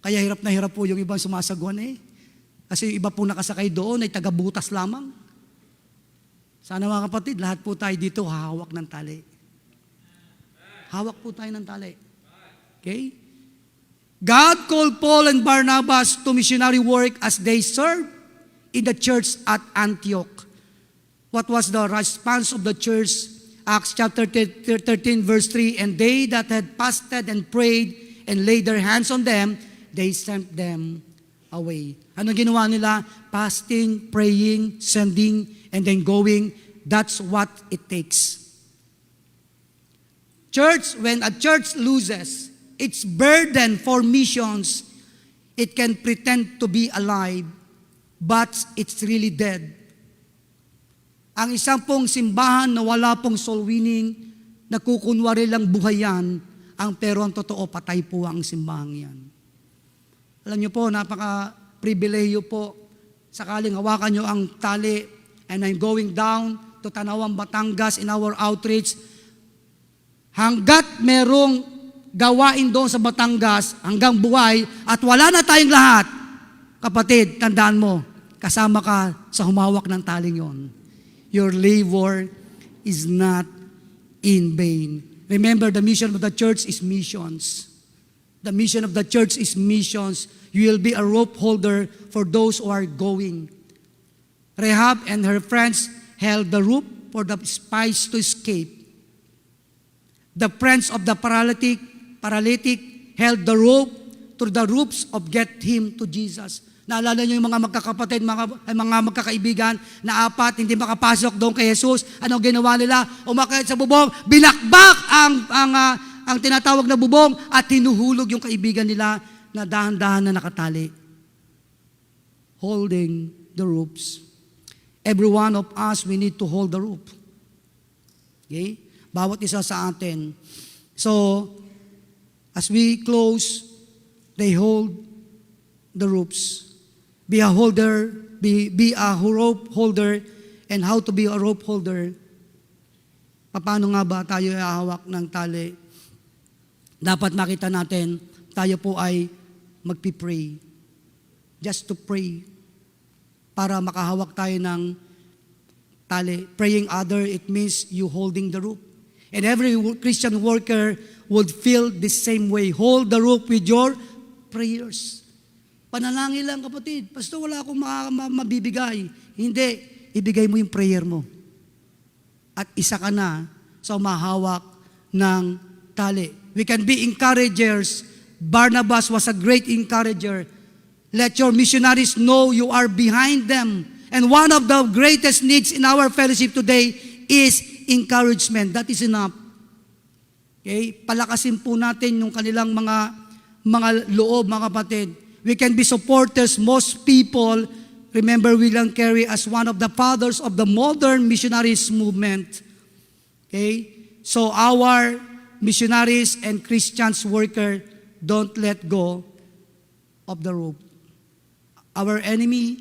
Kaya hirap na hirap po yung ibang sumasagwan eh. Kasi yung iba po nakasakay doon ay tagabutas lamang. Sana mga kapatid, lahat po tayo dito hahawak ng tali. Hawak po tayo ng tali. Okay? God called Paul and Barnabas to missionary work as they served in the church at Antioch. What was the response of the church? Acts chapter 13 verse 3, and they that had fasted and prayed and laid their hands on them, they sent them away. Anong ginawa nila? Fasting, praying, sending, and then going. That's what it takes. Church, when a church loses its burden for missions, it can pretend to be alive, but it's really dead. Ang isang pong simbahan na wala pong soul winning, nakukunwari lang buhay yan, pero ang totoo, patay po ang simbahan yan. Alam niyo po, napaka-pribileyo po, sakaling hawakan niyo ang tali, and I'm going down to Tanawang, Batangas in our outreach. Hanggat merong gawain doon sa Batangas, hanggang buhay, at wala na tayong lahat, kapatid, tandaan mo, kasama ka sa humawak ng taling yon. Your labor is not in vain. Remember, the mission of the church is missions. The mission of the church is missions. You will be a rope holder for those who are going. Rahab and her friends held the rope for the spies to escape. The friends of the paralytic held the rope to the ropes of get him to Jesus. Naalala niyo yung mga magkakapatid, mga magkakaibigan na apat, hindi makapasok doon kay Jesus. Anong ginawa nila? Umakyat sa bubong, binakbak ang tinatawag na bubong at hinuhulog yung kaibigan nila na dahan-dahan na nakatali. Holding the ropes. Every one of us, we need to hold the rope. Okay? Bawat isa sa atin. So, as we close, they hold the ropes. Be a holder, be a rope holder, and how to be a rope holder. Paano nga ba tayo hawak ng tali? Dapat makita natin, tayo po ay magpipray. Just to pray. Para makahawak tayo ng tali. Praying other, it means you holding the rope. And every Christian worker would feel the same way. Hold the rope with your prayers. Panalangin lang, kapatid. Pastor, wala akong mabibigay. Hindi. Ibigay mo yung prayer mo. At isa ka na sa umahawak ng tali. We can be encouragers. Barnabas was a great encourager. Let your missionaries know you are behind them. And one of the greatest needs in our fellowship today is encouragement. That is enough. Okay? Palakasin po natin yung kanilang mga loob, mga kapatid. We can be supporters. Most people, remember William Carey as one of the fathers of the modern missionaries movement. Okay? So our missionaries and Christians worker, don't let go of the rope. Our enemy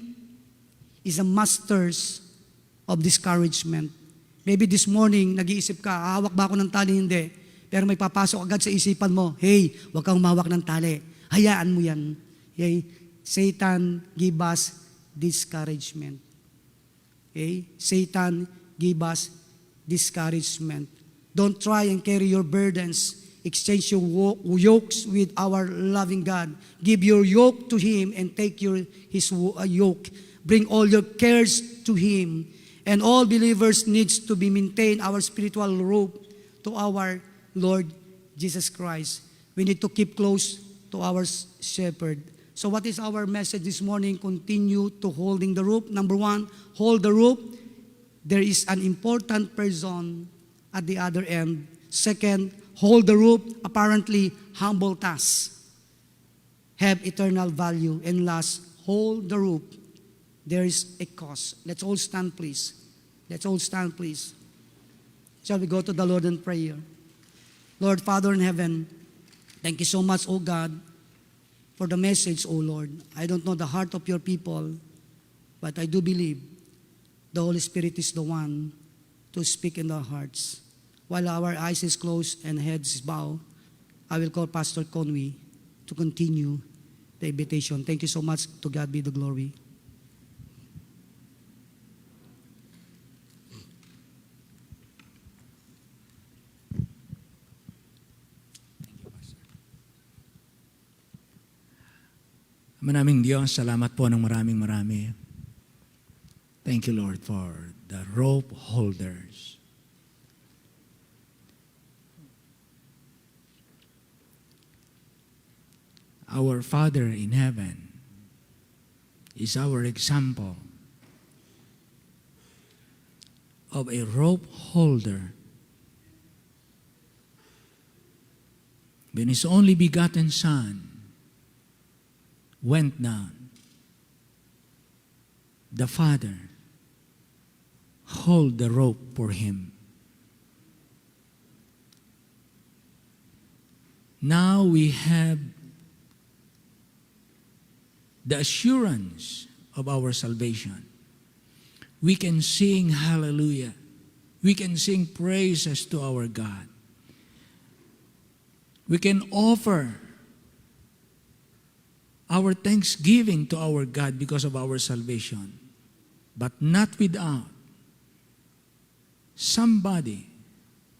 is a masters of discouragement. Maybe this morning, nag-iisip ka, hawak ba ako ng tali? Hindi. Pero may papasok agad sa isipan mo, hey, huwag kang humawak ng tali. Hayaan mo yan. Okay? Satan give us discouragement. Okay? Satan give us discouragement. Don't try and carry your burdens. Exchange your yokes with our loving God. Give your yoke to Him and take His yoke. Bring all your cares to Him. And all believers needs to be maintain our spiritual rope to our Lord Jesus Christ. We need to keep close to our shepherd. So what is our message this morning? Continue to holding the rope. Number one, hold the rope. There is an important person at the other end. Second, hold the rope. Apparently, humble tasks have eternal value. And last, hold the rope. There is a cost. Let's all stand, please. Let's all stand, please. Shall we go to the Lord in prayer? Lord, Father in heaven, thank you so much, O God, for the message, O Lord. I don't know the heart of your people, but I do believe the Holy Spirit is the one to speak in our hearts. While our eyes is closed and heads is bowed, I will call Pastor Conway to continue the invitation. Thank you so much. To God be the glory. Manaming Diyos, salamat po ng maraming. Thank you, Lord, for the rope holders. Our Father in heaven is our example of a rope holder. When His only begotten Son went down, the Father hold the rope for Him. Now we have the assurance of our salvation. We can sing hallelujah. We can sing praises to our God. We can offer our thanksgiving to our God because of our salvation, but not without somebody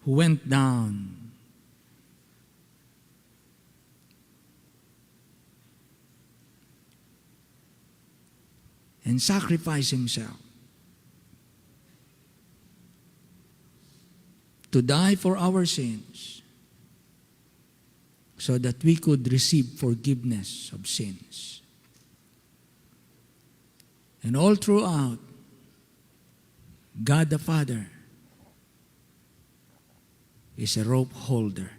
who went down and sacrificed himself to die for our sins so that we could receive forgiveness of sins. And all throughout, God the Father is a rope holder.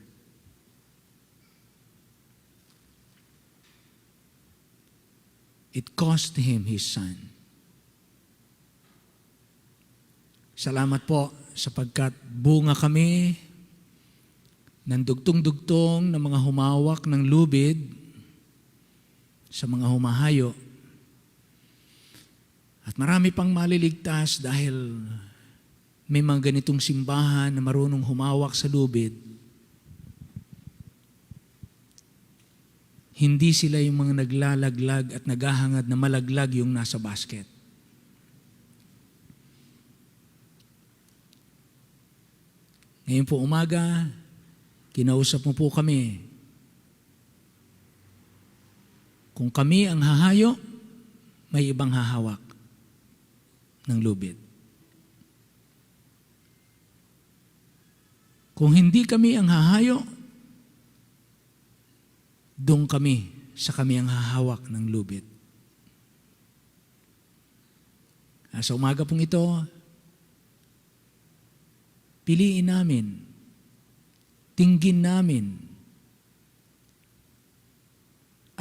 It cost Him His Son. Salamat po sapagkat bunga kami ng dugtong-dugtong ng mga humawak ng lubid sa mga humahayo. At marami pang maliligtas dahil may mga ganitong simbahan na marunong humawak sa lubid. Hindi sila yung mga naglalaglag at naghahangad na malaglag yung nasa basket. Ngayon po umaga, kinausap mo po kami. Kung kami ang hahayo, may ibang hahawak ng lubid. Kung hindi kami ang hahayo, doon kami sa kami ang hahawak ng lubid. Sa umaga pong ito, piliin namin, tinggin namin,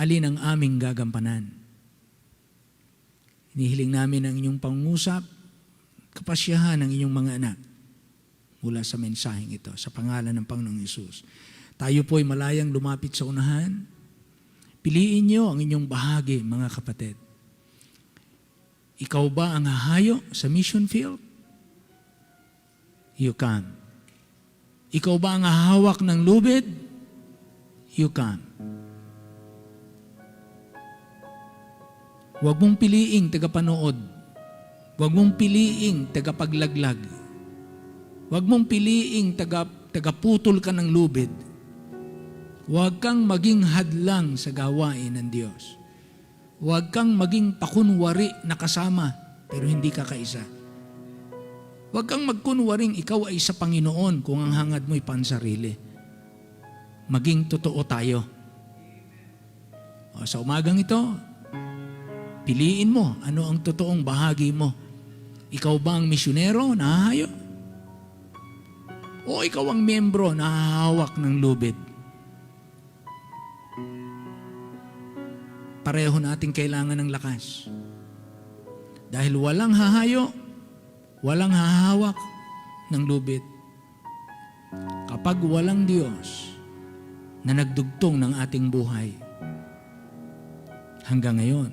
alin ang aming gagampanan. Hinihiling namin ang inyong pangusap, kapasyahan ng inyong mga anak mula sa mensaheng ito, sa pangalan ng Panginoong Hesus. Tayo po ay malayang lumapit sa unahan. Piliin niyo ang inyong bahagi, mga kapatid. Ikaw ba ang hahayo sa mission field? You come. Ikaw ba ang hahawak ng lubid? You come. Huwag mong piliing tagapanood. Huwag mong piliing tagapaglaglag. Huwag mong piliing tagaputol ka ng lubid. Huwag kang maging hadlang sa gawain ng Diyos. Huwag kang maging pakunwari na kasama pero hindi ka kaisa. Huwag kang magkunwaring ikaw ay sa Panginoon kung ang hangad mo'y pansarili. Maging totoo tayo. Sa umagang ito, piliin mo ano ang totoong bahagi mo. Ikaw ba ang misyonero na hahayo? O ikaw ang miyembro na hahawak ng lubid? Pareho nating kailangan ng lakas. Dahil walang hahayo, walang hahawak ng lubid. Kapag walang Diyos na nagdugtong ng ating buhay, hanggang ngayon,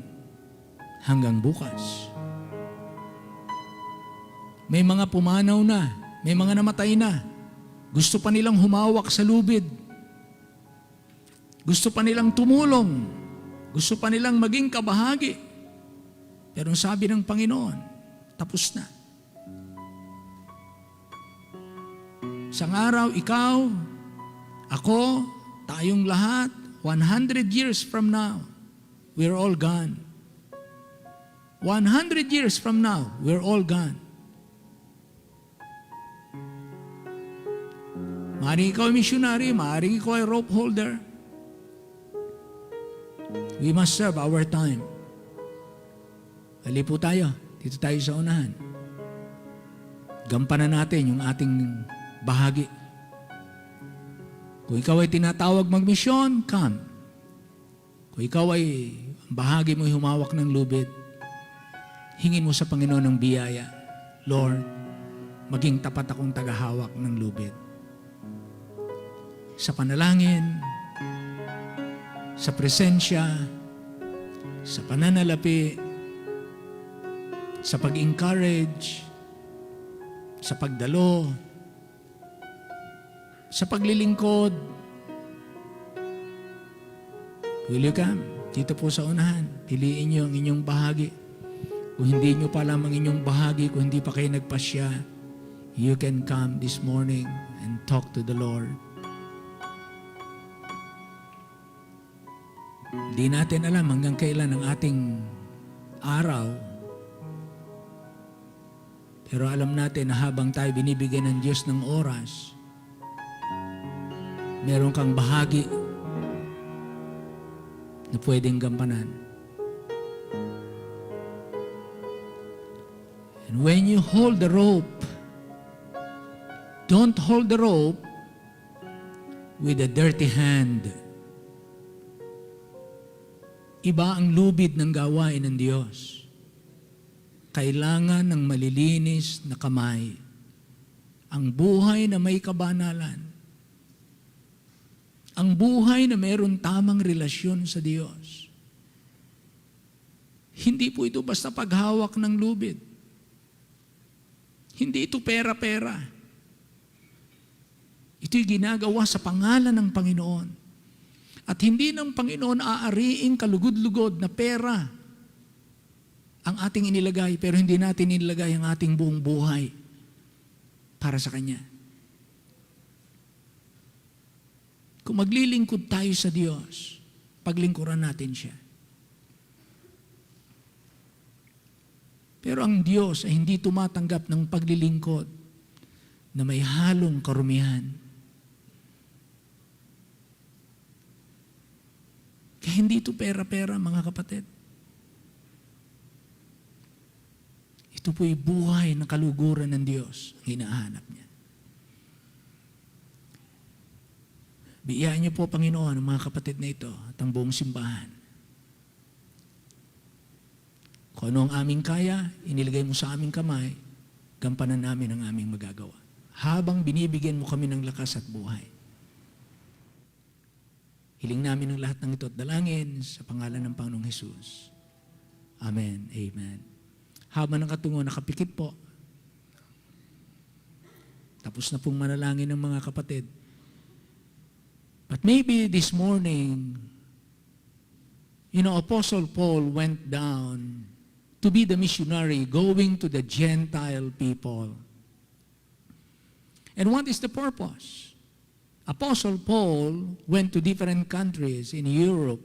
hanggang bukas, may mga pumanaw na, may mga namatay na, gusto pa nilang humawak sa lubid, gusto pa nilang tumulong, gusto pa nilang maging kabahagi. Pero ang sabi ng Panginoon, tapos na. Isang araw, ikaw, ako, tayong lahat, 100 years from now, we're all gone. 100 years from now, we're all gone. Maaaring ikaw ay missionary, maaaring ikaw ay rope holder. We must serve our time. Hali po tayo, dito tayo sa unahan. Gampanan natin yung ating bahagi. Kung ikaw ay tinatawag magmisyon, come. Kung ikaw ay bahagi mo humawak ng lubid, hingin mo sa Panginoon ng biyaya. Lord, maging tapat akong tagahawak ng lubid. Sa panalangin, sa presensya, sa pananalapi, sa pag-encourage, sa pagdalo, sa paglilingkod. Will you come? Dito po sa unahan, piliin niyo ang inyong bahagi. Kung hindi niyo pa alam ang inyong bahagi, kung hindi pa kayo nagpasya, you can come this morning and talk to the Lord. Hindi natin alam hanggang kailan ang ating araw. Pero alam natin na habang tayo binibigyan ng Diyos ng oras, meron kang bahagi na pwedeng gampanan. And when you hold the rope, don't hold the rope with a dirty hand. Iba ang lubid ng gawain ng Diyos. Kailangan ng malilinis na kamay. Ang buhay na may kabanalan. Ang buhay na mayroon tamang relasyon sa Diyos. Hindi po ito basta paghawak ng lubid. Hindi ito pera-pera. Ito'y ginagawa sa pangalan ng Panginoon. At hindi ng Panginoon aariing kalugod-lugod na pera ang ating inilagay, pero hindi natin inilagay ang ating buong buhay para sa Kanya. Kung maglilingkod tayo sa Diyos, paglingkuran natin siya. Pero ang Diyos ay hindi tumatanggap ng paglilingkod na may halong karumihan. Kaya hindi ito pera-pera, mga kapatid. Ito po'y buhay na kaluguran ng Diyos ang hinahanap niya. Biyayaan niyo po, Panginoon, ang mga kapatid na ito at ang buong simbahan. Kung ano ang aming kaya, inilagay mo sa aming kamay, gampanan namin ang aming magagawa. Habang binibigyan mo kami ng lakas at buhay. Hiling namin ang lahat ng ito at dalangin sa pangalan ng Panginoong Hesus. Amen. Amen. Habang nakatungo, nakapikit po. Tapos na pong manalangin ng mga kapatid. But maybe this morning, Apostle Paul went down to be the missionary going to the Gentile people. And what is the purpose? Apostle Paul went to different countries in Europe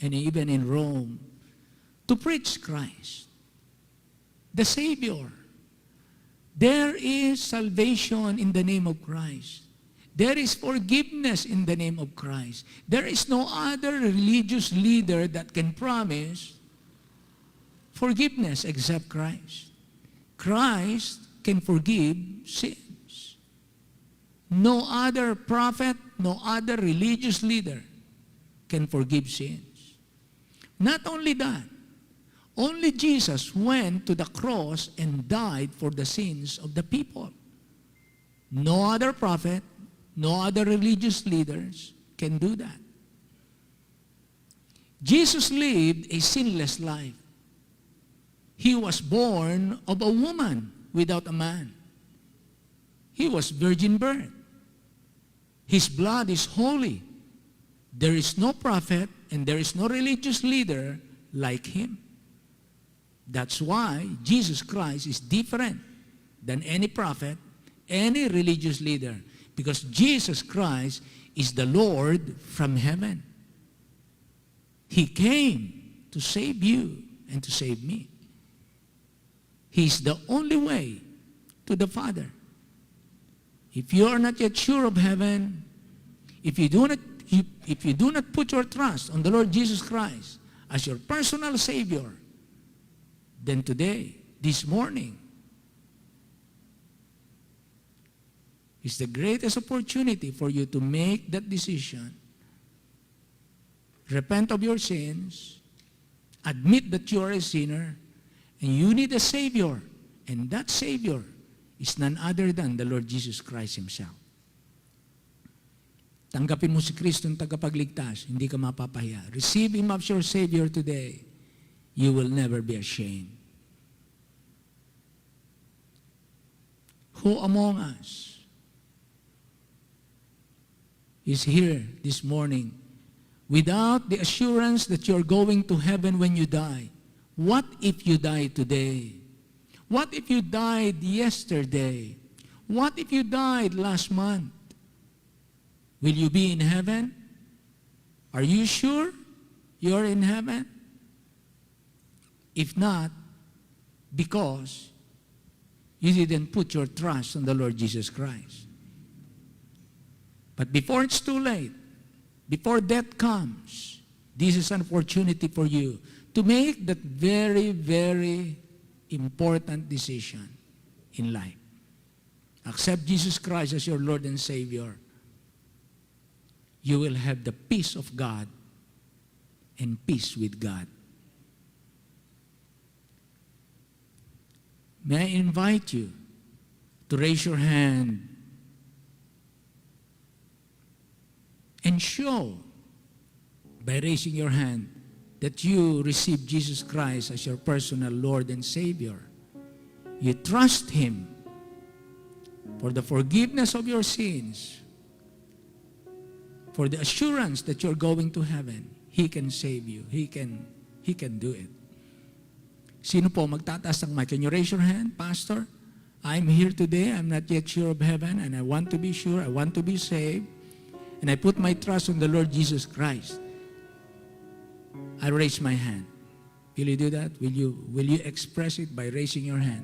and even in Rome to preach Christ, the Savior. There is salvation in the name of Christ. There is forgiveness in the name of Christ. There is no other religious leader that can promise forgiveness except Christ. Christ can forgive sins. No other prophet, no other religious leader can forgive sins. Not only that, only Jesus went to the cross and died for the sins of the people. No other prophet, no other religious leaders can do that. Jesus lived a sinless life. He was born of a woman without a man. He was virgin birth. His blood is holy. There is no prophet and there is no religious leader like him. That's why Jesus Christ is different than any prophet, any religious leader. Because Jesus Christ is the Lord from heaven. He came to save you and to save me. He's the only way to the Father. If you are not yet sure of heaven, if you do not put your trust on the Lord Jesus Christ as your personal Savior, then today, this morning, is the greatest opportunity for you to make that decision. Repent of your sins, admit that you are a sinner, and you need a Savior. And that Savior is none other than the Lord Jesus Christ Himself. Tanggapin mo si Kristo ang tagapagligtas, hindi ka mapapahiya. Receive Him as your Savior today. You will never be ashamed. Who among us is here this morning without the assurance that you're going to heaven when you die. What if you die today? What if you died yesterday? What if you died last month? Will you be in heaven? Are you sure you're in heaven? If not, because you didn't put your trust on the Lord Jesus Christ. But before it's too late, before death comes, this is an opportunity for you to make that very, very important decision in life. Accept Jesus Christ as your Lord and Savior. You will have the peace of God and peace with God. May I invite you to raise your hand and show by raising your hand that you receive Jesus Christ as your personal Lord and Savior. You trust Him for the forgiveness of your sins, for the assurance that you're going to heaven. He can save you. He can do it. Sino po magtataas ng mic? Can you raise your hand, Pastor? I'm here today. I'm not yet sure of heaven, and I want to be sure. I want to be saved. And I put my trust on the Lord Jesus Christ. I raise my hand. Will you do that? Will you express it by raising your hand?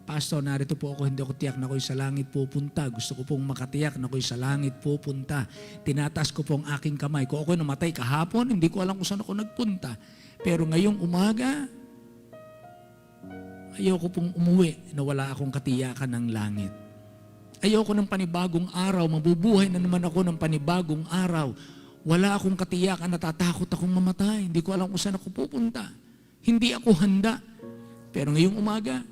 Pastor, narito po ako, hindi ako tiyak na ako'y sa langit pupunta. Gusto ko pong makatiyak na ako'y sa langit pupunta. Tinataas ko pong aking kamay. Kung ako'y namatay kahapon, hindi ko alam kung saan ako nagpunta. Pero ngayong umaga, ayoko pong umuwi na wala akong katiyakan ng langit. Ayoko ng panibagong araw, mabubuhay na naman ako ng panibagong araw. Wala akong katiyakan, natatakot akong mamatay. Hindi ko alam kung saan ako pupunta. Hindi ako handa. Pero ngayong umaga,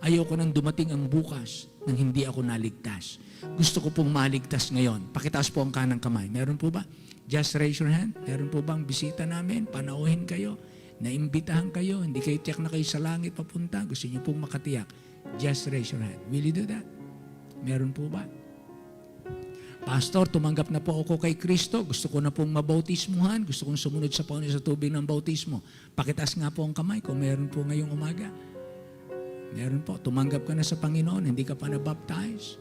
ayoko nang dumating ang bukas nang hindi ako naligtas. Gusto ko pong maligtas ngayon. Pakitaas po ang kanang kamay. Meron po ba? Just raise your hand. Meron po bang bisita namin? Panauhin kayo. Naimbitahan kayo. Hindi kayo tiyak na kayo sa langit papunta. Gusto niyo pong makatiyak. Just raise your hand. Will you do that? Meron po ba? Pastor, tumanggap na po ako kay Kristo. Gusto ko na pong mabautismuhan. Gusto kong sumunod sa Panginoon sa tubig ng bautismo. Pakitaas nga po ang kamay kung meron po ngayong umaga. Meron po. Tumanggap ka na sa Panginoon. Hindi ka pa na-baptize.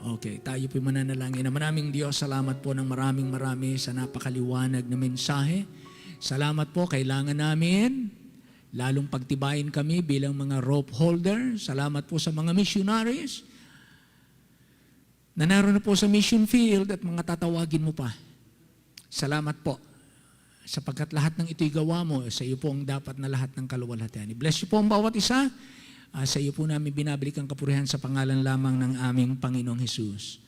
Okay, tayo po mananalangin. Maraming Diyos, salamat po ng marami sa napakaliwanag na mensahe. Salamat po, kailangan namin lalong pagtibayin kami bilang mga rope holder. Salamat po sa mga missionaries na naroon na po sa mission field at mga tatawagin mo pa. Salamat po sapagkat lahat ng ito'y gawa mo, sa iyo po ang dapat na lahat ng kaluwalhatian. I-bless you po ang bawat isa. Sa iyo po namin binabalik ang kapurihan sa pangalan lamang ng aming Panginoong Hesus.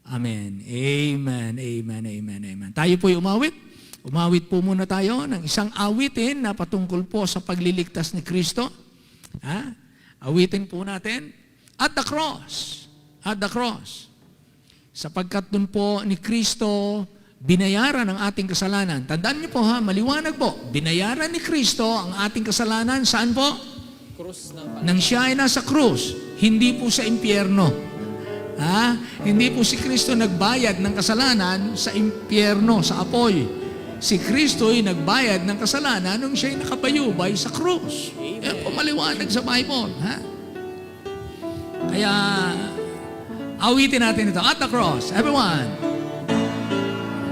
Amen. Amen. Amen. Amen. Amen. Tayo po'y umawit. Umawit po muna tayo ng isang awitin na patungkol po sa pagliligtas ni Kristo. Awitin po natin. At the cross. At the cross. Sapagkat dun po ni Kristo binayaran ang ating kasalanan. Tandaan niyo po maliwanag po. Binayaran ni Kristo ang ating kasalanan. Saan po? Krus Nang siya ay nasa krus. Hindi po sa impyerno. Hindi po si Kristo nagbayad ng kasalanan sa impyerno, sa apoy. Si Kristo ay nagbayad ng kasalanan nung siya ay nakabayubay sa krus. Yan po maliwanag sa Bible. Kaya, awitin natin ito. At the cross. Everyone.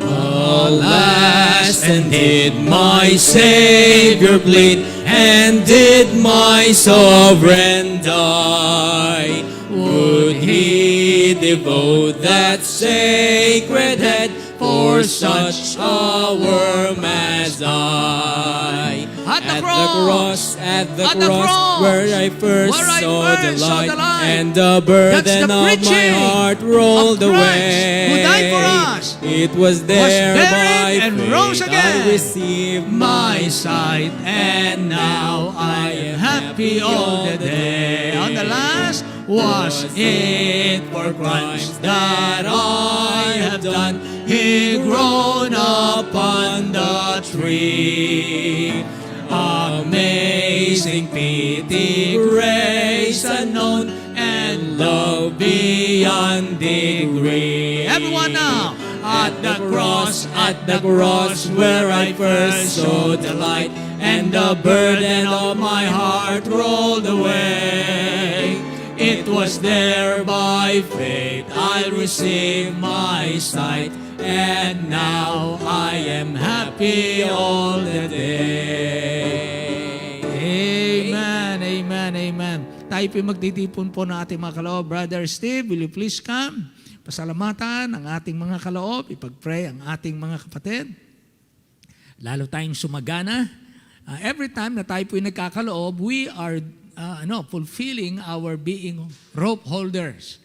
Alas, and did my Savior bleed, and did my sovereign die? Would He devote that sacred head for such a worm as I? At the cross, At the cross, where I first where I saw first the saw light, the light. and the burden That's the of my preaching heart rolled of Christ, away. who died for us, It was there buried by and faith rose again. I received my sight, and now I am happy all the day. On the last was it for crimes that I have done, He grown upon the tree. Amazing pity, grace unknown, and love beyond degree. Everyone now, at the cross. cross where I first saw the light, and the burden of my heart rolled away. It was there by faith I received my sight, and now I am happy all the day. Amen, amen, amen. Tayo po magtitipon po ng ating mga kaloob. Brother Steve, will you please come? Pasalamatan ang ating mga kaloob, ipag-pray ang ating mga kapatid. Lalo tayong sumagana. Every time na tayo po nagkakaloob, we are fulfilling our being rope holders.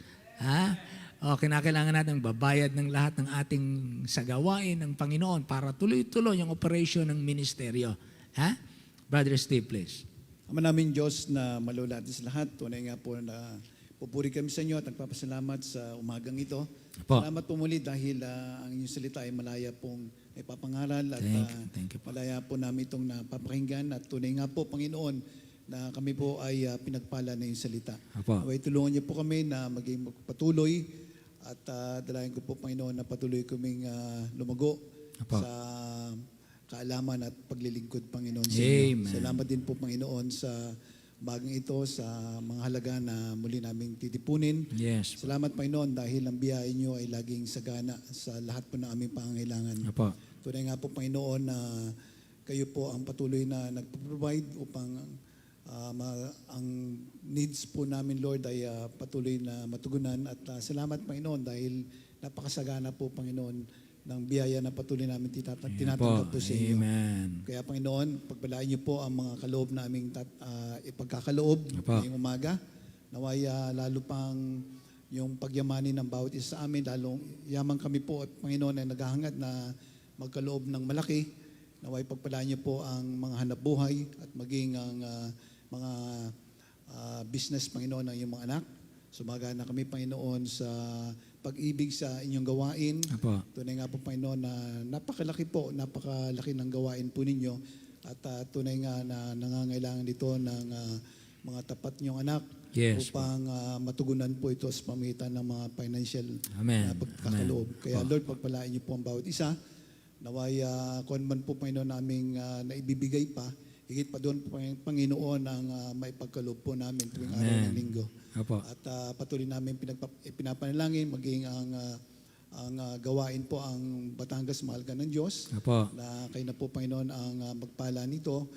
O, kinakailangan natin babayad ng lahat ng ating sagawain ng Panginoon para tuloy-tuloy yung operation ng ministeryo. Brother Steve, please. Ama namin Diyos na malulatis lahat, tunay nga po na pupuri kami sa inyo at nagpapasalamat sa umagang ito. Po. Salamat po muli dahil ang inyong salita ay malaya pong ipapangaral at Thank you po. malaya po namin itong napapakinggan at tunay nga po Panginoon na kami po ay pinagpala na yung salita. Apo. Naway tulungan niyo po kami na maging patuloy at dalayan ko po Panginoon na patuloy kaming lumago Apo. sa kaalaman at paglilingkod Panginoon sa inyo. Amen. Salamat din po Panginoon sa bagang ito, sa mga halaga na muli naming titipunin. Yes. Salamat Panginoon dahil ang biyaya niyo ay laging sagana sa lahat po ng aming pangangailangan. Apo. Tunay nga po Panginoon na kayo po ang patuloy na nagpo-provide upang ang needs po namin Lord ay patuloy na matugunan at salamat Panginoon dahil napakasagana po Panginoon ng biyaya na patuloy namin tinatanggap po sa inyo. Amen. Kaya Panginoon, pagpalain niyo po ang mga kaloob na aming ipagkakaloob Apo. ngayong umaga. Naway lalo pang yung pagyamanin ng bawat isa sa amin, lalong yaman kami po at Panginoon ay naghahangad na magkaloob ng malaki. Naway pagpalain niyo po ang mga hanap buhay at maging ang mga business Panginoon ng iyong mga anak. Sumagana kami Panginoon sa pag-ibig sa inyong gawain. Apo. Tunay nga po Panginoon na napakalaki ng gawain po ninyo at tunay nga na nangangailangan dito ng mga tapat niyong anak Yes, upang matugunan po ito sa pamitan ng mga financial Amen. na pagkakaloob. Amen. Kaya Lord, pagpalain niyo po ang bawat isa. Naway kung man po Panginoon naming naibibigay pa, higit pa doon Panginoon ang maipagkaloob po namin tuwing araw ng linggo. Apo. At patuloy namin pinapanalangin maging ang gawain po ang Batangas mahal ka ng Diyos Apo. na kayo na po Panginoon ang magpala nito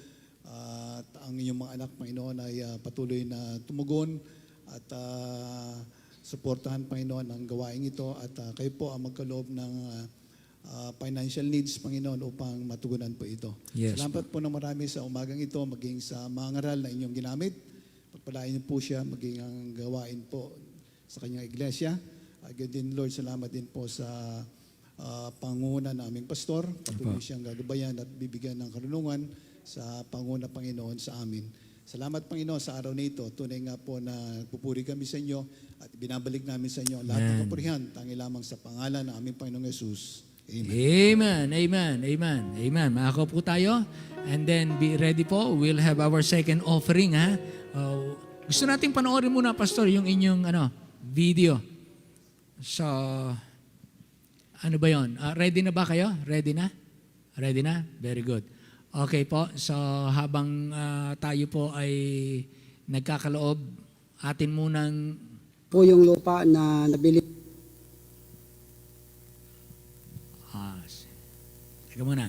at ang inyong mga anak Panginoon ay patuloy na tumugon at suportahan Panginoon ang gawain ito at kayo po ang magkaloob ng financial needs Panginoon upang matugunan po ito. Yes, Salamat po ng marami sa umagang ito maging sa mga ngaral na inyong ginamit. Pagpalain niyo po siya, maging ang gawain po sa kanyang iglesia. Again din, Lord, salamat din po sa pangunguna ng aming pastor. Patuloy siyang gagabayan at bibigyan ng karunungan sa pangunguna, Panginoon, sa amin. Salamat, Panginoon, sa araw na ito. Tunay nga po na pupuri kami sa inyo at binabalik namin sa inyo ang lahat ng kapurihan, tangi lamang sa pangalan ng aming Panginoong Yesus. Amen. Amen, amen, amen, amen. Makakaupo po tayo. And then be ready po. We'll have our second offering. Gusto nating panoorin muna, Pastor, yung inyong video. So, ano ba yun? Ready na ba kayo? Ready na? Ready na? Very good. Okay po. So, habang tayo po ay nagkakaloob, atin munang po yung lupa na nabili. Teka muna.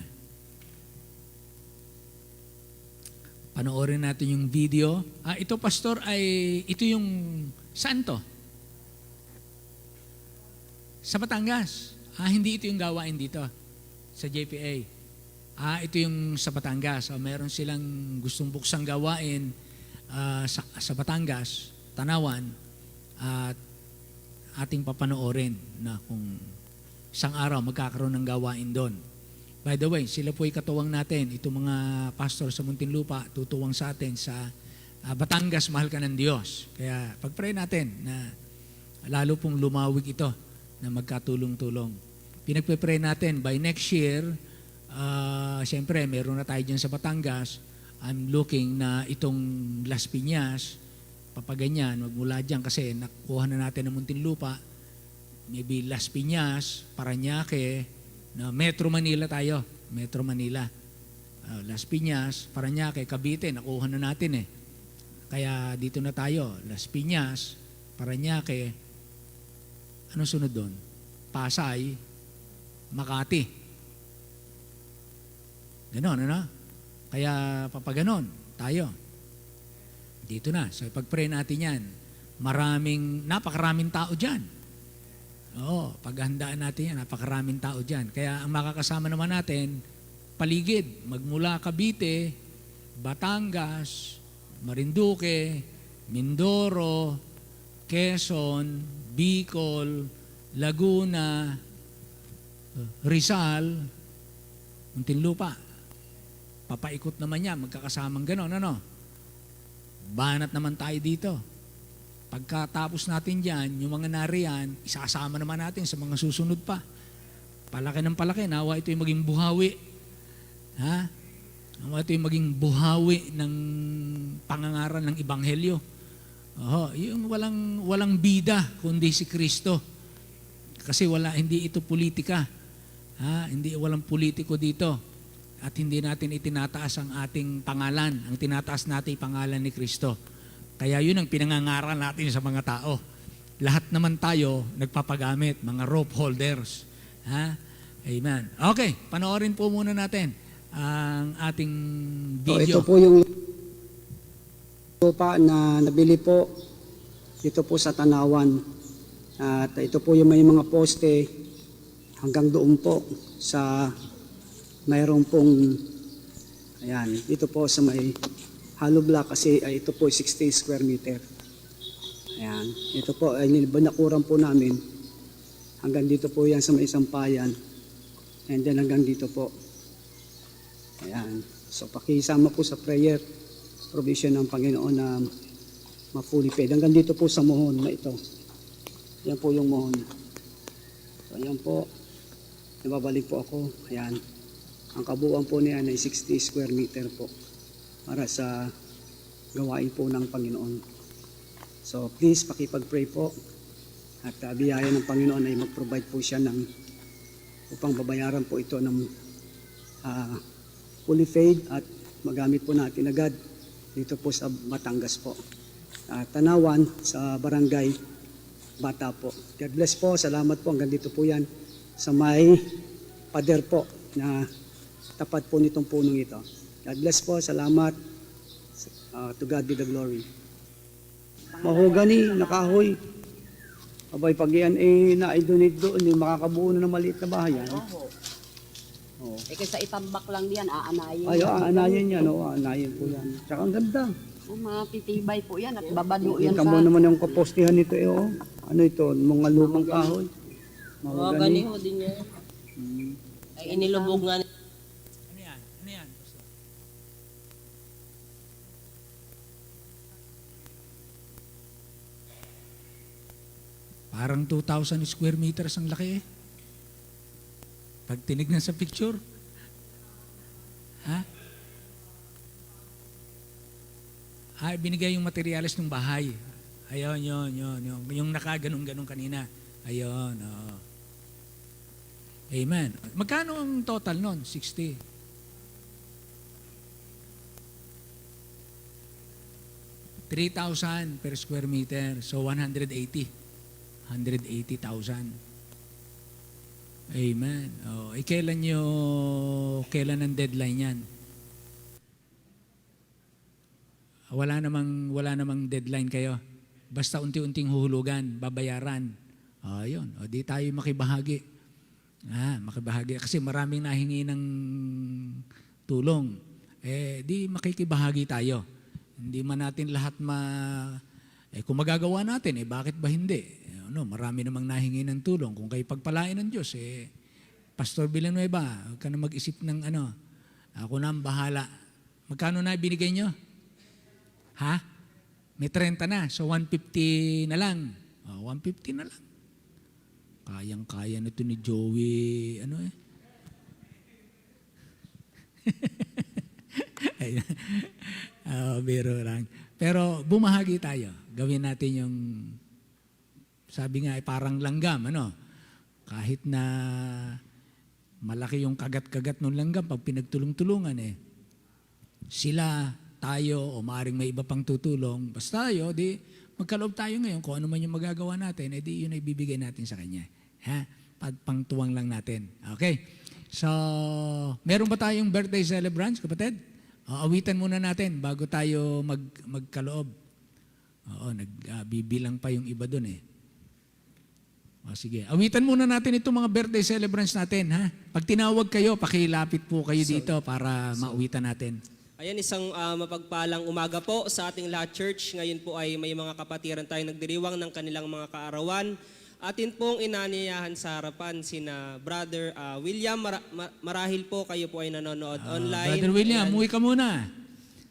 Panoorin natin yung video. Ito, Pastor, ito yung saan to? Sa Batangas. Hindi ito yung gawain dito sa JPA. Ito yung sa Batangas. Meron silang gustong buksang gawain sa Batangas, Tanawan, at ating papanoorin na kung isang araw magkakaroon ng gawain doon. By the way, sila po ay katuwang natin. Itong mga pastor sa Muntinlupa, tutuwang sa atin sa Batangas, mahal ka ng Diyos. Kaya pag-pray natin na lalo pong lumawig ito na magkatulong-tulong. Pinagpe-pray natin by next year, siyempre meron na tayo dyan sa Batangas. I'm looking na itong Las Piñas, papaganyan, magmula dyan kasi nakuha na natin ng Muntinlupa, maybe Las Piñas, Parañaque, No, Metro Manila tayo. Metro Manila. Las Piñas, Parañaque, Cavite, nakuha na natin eh. Kaya dito na tayo. Las Piñas, Parañaque, ano sunod doon? Pasay, Makati. Ganon, ano? Kaya papaganon tayo. Dito na. So pag-pray natin yan, napakaraming tao dyan. Oo, paghandaan natin yan, napakaraming tao dyan. Kaya ang makakasama naman natin, paligid, magmula Cavite, Batangas, Marinduque, Mindoro, Quezon, Bicol, Laguna, Rizal, Muntinlupa. Papaikot naman yan, magkakasamang ganon, ano? Banat naman tayo dito. Pagkatapos natin dyan, yung mga nariyan, isasama naman natin sa mga susunod pa. Palaki ng palaki, nawa ito yung maging buhawi. Ha? Nawa ito yung maging buhawi ng pangangaral ng Ebanghelyo. Yung walang bida, kundi si Kristo. Kasi hindi ito politika. Hindi walang politiko dito. At hindi natin itinataas ang ating pangalan. Ang tinataas natin ang pangalan ni Kristo. Kaya yun ang pinangangaral natin sa mga tao. Lahat naman tayo nagpapagamit, mga rope holders. Amen. Okay, panoorin po muna natin ang ating So, ito video. po yung lupa na nabili po dito po sa Tanawan. At ito po yung may mga poste hanggang doon po sa mayroong pong, ayan, dito po sa may hollow block kasi ito po 60 square meter. Ayan, ito po ay nilibanakuran po namin hanggang dito po yan sa may sampayan and then hanggang dito po. Ayan, so pakisama po sa prayer provision ng Panginoon na ma-fully paid. Hanggang dito po sa mohon na ito. Yan po yung mohon. So ayan po, nababalik po ako. Ayan. Ang kabuuan po niyan ay 60 square meter po para sa gawain po ng Panginoon. So please pakipag-pray po at biyaya ng Panginoon ay mag-provide po siya upang babayaran po ito ng fully paid at magamit po natin agad dito po sa Batangas po. Tanawan sa Barangay Bata po. God bless po. Salamat po. Hanggang dito po yan sa may pader po na tapat po nitong punong ito. God bless po. Salamat. To God be the glory. Mahogani, nakahoy. Abay, pag yan na-donate doon, makakabuo na ng maliit na bahayan. Oh. Kasi itambak lang yan, aanayin. Ay, aanayin yan. Aanayin po yan. Tsaka ang ganda. Mga titibay po yan at babado Yan yan kamo sa... naman yung kapostihan nito. Ano ito? Mga lumang kahoy. Mahogani. Ganiho din yan. Ay inilubog nga. Ano yan? Ano yan? Parang 2,000 square meters ang laki eh. Pag tinignan sa picture. Ha? Binigay yung materials ng bahay. Ayun, yun. Yung nakaganong-ganong kanina. Ayun, oo. Amen. Magkano ang total nun? 60. 3,000 per square meter. So 180. 180,000. Amen. Kailan ang deadline yan? Wala namang deadline kayo. Basta unti-unting huhulugan, babayaran. Ayun. Di tayo makibahagi. Makibahagi. Kasi maraming nahingi ng tulong. Di makikibahagi tayo. Hindi man natin lahat kung magagawa natin, bakit ba hindi? Marami namang nahingi ng tulong. Kung kayo pagpalain ng Diyos, Pastor Villanueva, huwag ka na mag-isip ng ako na ang bahala. Magkano na binigay nyo? Ha? May 30 na. So 150 na lang. 150 na lang. Kayang-kaya nito ni Joey. Biro lang. Pero bumahagi tayo. Gawin natin yung, sabi nga, parang langgam. Kahit na Malaki yung kagat-kagat ng langgam pag pinagtulong-tulungan eh. Sila, tayo, o maaaring may iba pang tutulong. Basta tayo, di magkaloob tayo ngayon kung ano man yung magagawa natin, edi yun ay bibigay natin sa Kanya. Ha? Pangtuwang lang natin. Okay? So, meron ba tayong birthday celebrants, kapatid? Awitan muna natin bago tayo magkaloob. Oo, nagbibilang pa yung iba dun eh. Sige, awitan muna natin itong mga birthday celebrants natin. Ha? Pag tinawag kayo, pakilapit po kayo dito para mauwitan natin. Ayan, isang mapagpalang umaga po sa ating lahat, church. Ngayon po ay may mga kapatiran tayo nagdiriwang ng kanilang mga kaarawan. Atin pong inaniyahan sa harapan sina Brother William. Marahil po kayo po ay nanonood online. Brother William, Ayan. umuwi ka muna.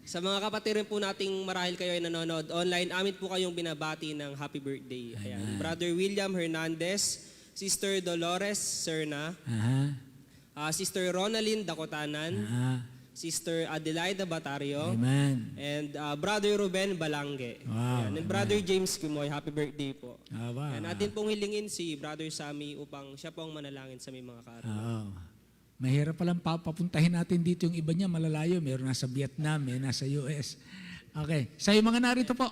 Sa mga kapatiran po nating marahil kayo ay nanonood online, amin po kayong binabati ng happy birthday. Ayan. Brother William Hernandez, Sister Dolores Serna, Aha. Sister Ronaldine Dakotanan, Aha. Sister Adelaida Batario, Amen. and Brother Ruben Balange. Wow. Ayan. And Brother James Kumoy, happy birthday po. Wow. And atin pong hilingin si Brother Sammy upang siya po ang manalangin sa may mga kaarawan. Oo. Mahirap palang papuntahin natin dito yung iba niya malalayo. Meron nasa Vietnam, may nasa US. Okay. Sa yung mga narito po.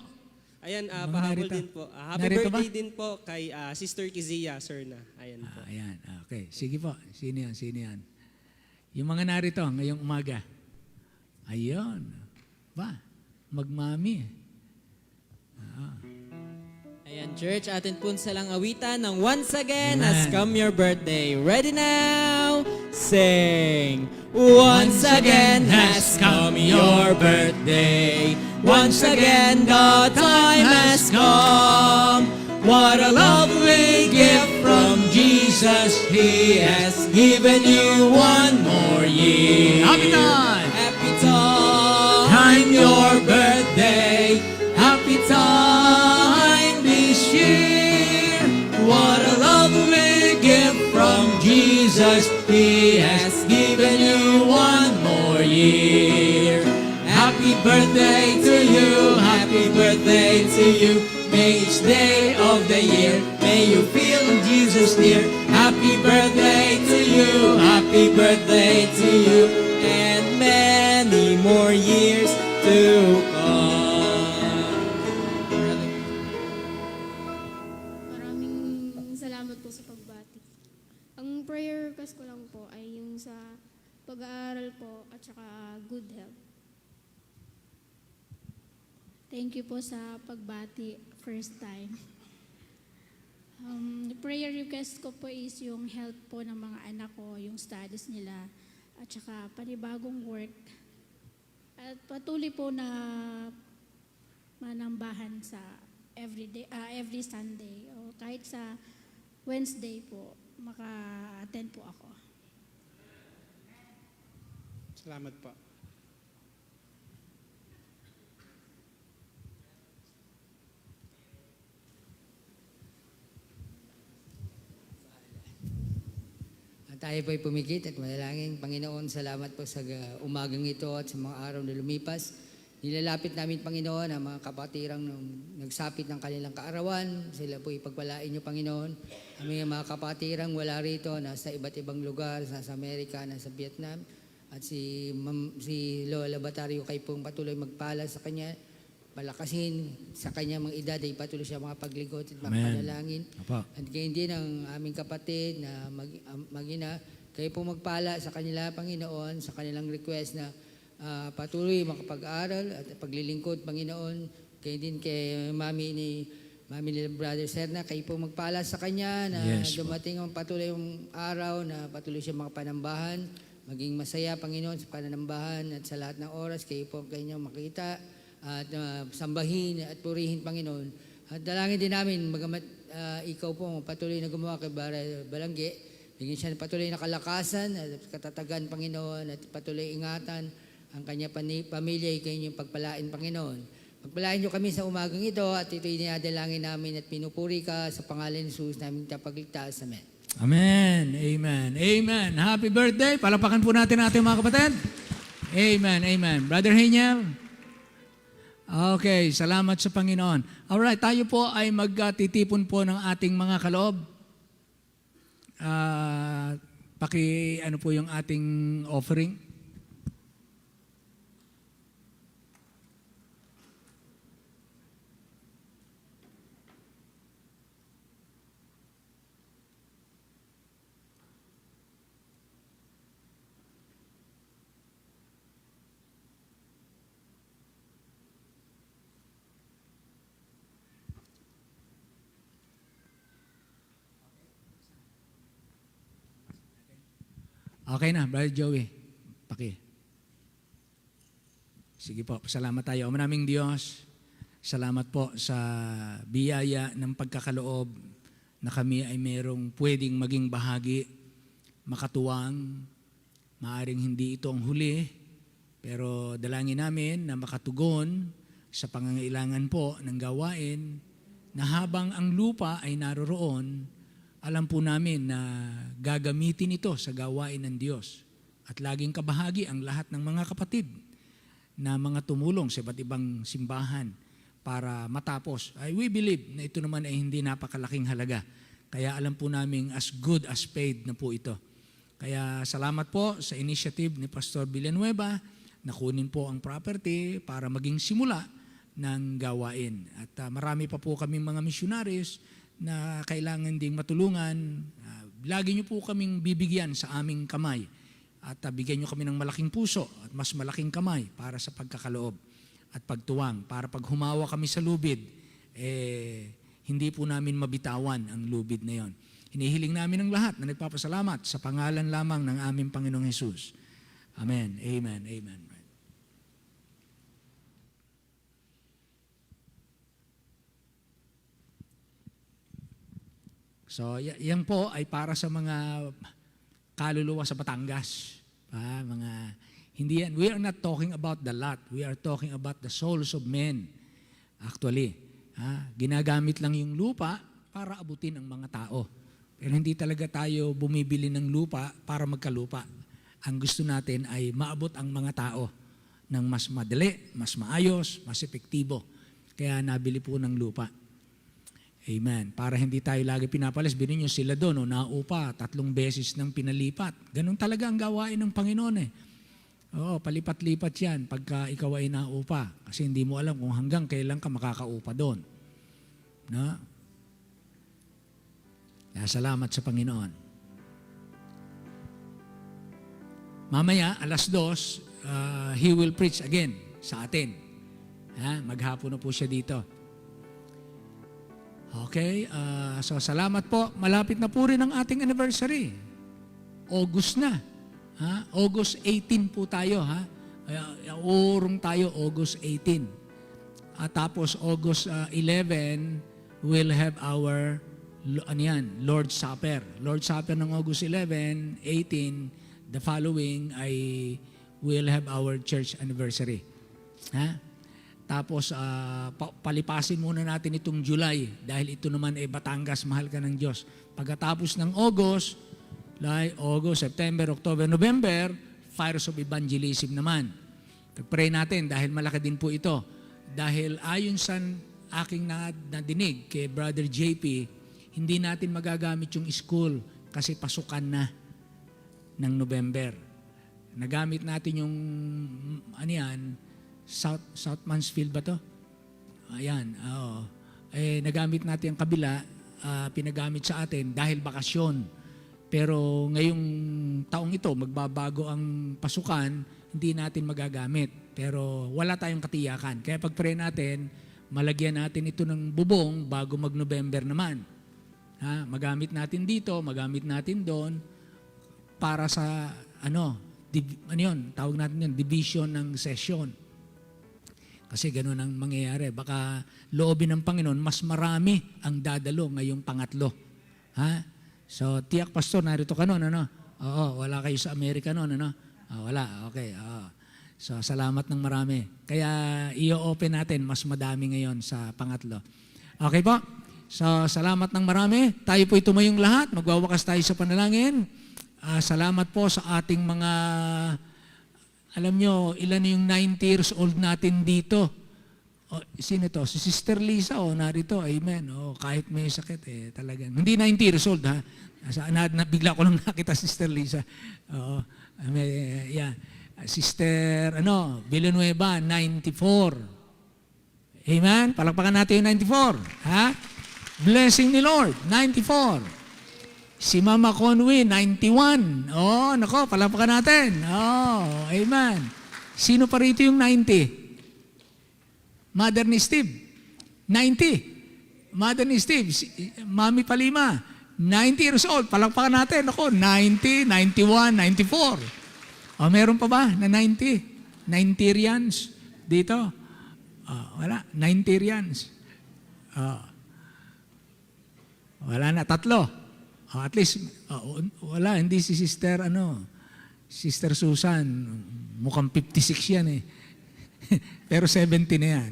Ayan, Mga pahabol narito. din po. Happy Narito birthday ba? din po kay Sister Kizia Serna. Ayan po. Ayan. Okay. Sige po. Sino yan? Sino yan? Yung mga narito ngayong umaga. Ayun. Ba? Magmami. Ayan, church, atin po silang awitan ng Once Again Amen. Has Come Your Birthday. Ready now? Sing! Once again has come your birthday. Once again the time has come. What a lovely gift from Jesus. He has given you one more year. Happy time! Happy time, your birthday. Happy time this year. What a lovely gift from Jesus. He has given you one more year. Happy birthday to you. Happy birthday to you. May each day of the year, may you feel Jesus near. Happy birthday to you. Happy birthday to you. And many more years to come. Maraming salamat po sa pagbati. Ang prayer request ko lang po ay yung sa pag-aaral po at saka good health. Thank you po sa pagbati first time. The prayer request ko po is yung health po ng mga anak ko, yung studies nila, at saka panibagong work. At patuloy po na manambahan sa every Sunday o kahit sa Wednesday po, maka-attend po ako. Salamat po. Tayo po'y pumikit at manalangin. Panginoon, salamat po sa umagang ito at sa mga araw na lumipas. Nilalapit namin, Panginoon, ang mga kapatirang nagsapit ng kanilang kaarawan. Sila po'y pagpalain niyo, Panginoon. Aming mga kapatirang wala rito, nasa iba't ibang lugar, nasa Amerika, nasa Vietnam. At si Lola Batario, kayo pong patuloy magpala sa kanya. Palakasin sa kanyang mga edad ay patuloy siya mga paglingkod at magpanalangin. At gayon din ang aming kapatid na mag-ina, kayo po magpala sa kanila, Panginoon, sa kanilang request na patuloy makapag-aral at paglilingkod, Panginoon. Gayon din kay mami nila Brother Serna, kayo po magpala sa kanya na dumating ang patuloy yung araw na patuloy siya makapanambahan, maging masaya, Panginoon, sa pananambahan at sa lahat ng oras, kayo po kanyang makita at sambahin at purihin, Panginoon. At dalangin din namin, magamat ikaw po patuloy na gumawa kay Balangge, bigyan siya patuloy na kalakasan at katatagan, Panginoon, at patuloy ingatan ang kanya pamilya, kayo yung pagpalain, Panginoon. Pagpalain niyo kami sa umagang ito at ito'y dinadalangin namin at pinupuri ka sa pangalan ni Jesus namin tapagligtas. Amen. Amen. Amen. Amen. Happy birthday. Palapakan po natin ating mga kapatid. Amen. Amen. Brother Heniel. Okay, salamat sa Panginoon. Alright, tayo po ay magtitipon po ng ating mga kaloob. ano po yung ating offering? Okay na, Brother Joey. Sige po, salamat tayo. Maraming Diyos, salamat po sa biyaya ng pagkakaloob na kami ay merong pwedeng maging bahagi, makatuwang, maaring hindi ito ang huli, pero dalangin namin na makatugon sa pangangailangan po ng gawain na habang ang lupa ay naroroon, alam po namin na gagamitin ito sa gawain ng Diyos. At laging kabahagi ang lahat ng mga kapatid na mga tumulong sa iba't ibang simbahan para matapos. We believe na ito naman ay hindi napakalaking halaga. Kaya alam po namin as good as paid na po ito. Kaya salamat po sa initiative ni Pastor Villanueva na kunin po ang property para maging simula ng gawain. At marami pa po kaming mga missionaries na kailangan ding matulungan. Lagi niyo po kaming bibigyan sa aming kamay at bigyan niyo kami ng malaking puso at mas malaking kamay para sa pagkakaloob at pagtuwang. Para pag humawa kami sa lubid, hindi po namin mabitawan ang lubid na yon. Hinihiling namin ang lahat na nagpapasalamat sa pangalan lamang ng aming Panginoong Hesus. Amen. Amen. Amen. So, yan po ay para sa mga kaluluwa sa Batangas. Hindi yan. We are not talking about the lot. We are talking about the souls of men. Actually, ginagamit lang yung lupa para abutin ang mga tao. Pero hindi talaga tayo bumibili ng lupa para magkalupa. Ang gusto natin ay maabot ang mga tao ng mas madali, mas maayos, mas epektibo. Kaya nabili po ng lupa. Amen. Para hindi tayo lagi pinapalis. Binin nyo sila doon, naupa, 3 beses nang pinalipat. Ganun talaga ang gawain ng Panginoon eh. Oo, palipat-lipat yan pagka ikaw ay naupa. Kasi hindi mo alam kung hanggang kailan ka makakaupa doon. No? Kaya salamat sa Panginoon. Mamaya, 2:00, he will preach again sa atin. Maghapon na po siya dito. Okay, so salamat po. Malapit na po rin ang ating anniversary. August na. August 18 po tayo. Urong tayo, August 18. At tapos August 11, we'll have our Lord's Supper. Lord's Supper ng August 11, 18, the following ay we'll have our church anniversary. Tapos, palipasin muna natin itong July dahil ito naman ay Batangas, mahal ka ng Diyos. Pagkatapos ng August, September, October, November, Fires of Evangelism naman. Pag-pray natin dahil malaki din po ito. Dahil ayon sa aking nadinig kay Brother JP, hindi natin magagamit yung school kasi pasukan na ng November. Nagamit natin yung South Mansfield ba to? Ayan, oo. Nagamit natin ang kabila, pinagamit sa atin dahil bakasyon. Pero ngayong taong ito, magbabago ang pasukan, hindi natin magagamit. Pero wala tayong katiyakan. Kaya pag-pray natin, malagyan natin ito ng bubong bago mag-November naman. Magamit natin dito, magamit natin doon para sa, tawag natin yun, division ng session. Kasi gano'n ang mangyayari. Baka loobin ng Panginoon, mas marami ang dadalo ngayong pangatlo. So, tiyak pastor, narito ka noon, Oo, wala kayo sa Amerika noon, wala, okay. So, salamat ng marami. Kaya, i-open natin, mas madami ngayon sa pangatlo. Okay po? So, salamat ng marami. Tayo po'y tumayong lahat. Magwawakas tayo sa panalangin. Salamat po sa ating mga... Alam nyo, ilan yung 90 years old natin dito? Oh, sino to? Si Sister Lisa, narito, amen. Kahit may sakit, talagang. Hindi 90 years old, ha? Bigla ko lang nakita Sister Lisa. Yeah. Sister, Villanueva, 94. Amen? Palakpakan natin yung 94. Ha? Blessing ni Lord, 94. Si Mama Conway, 91. Nako, palakpakan natin. Amen. Sino pa rito yung 90? Mother ni Steve, 90. Mother ni Steve, Mami Palima, 90 years old. Palakpakan natin. Ako, 90, 91, 94. Meron pa ba na 90? 90rians dito? Wala, 90rians. Wala na, 3. At least, wala, hindi si Sister, Sister Susan, mukhang 56 yan Pero 70 na yan.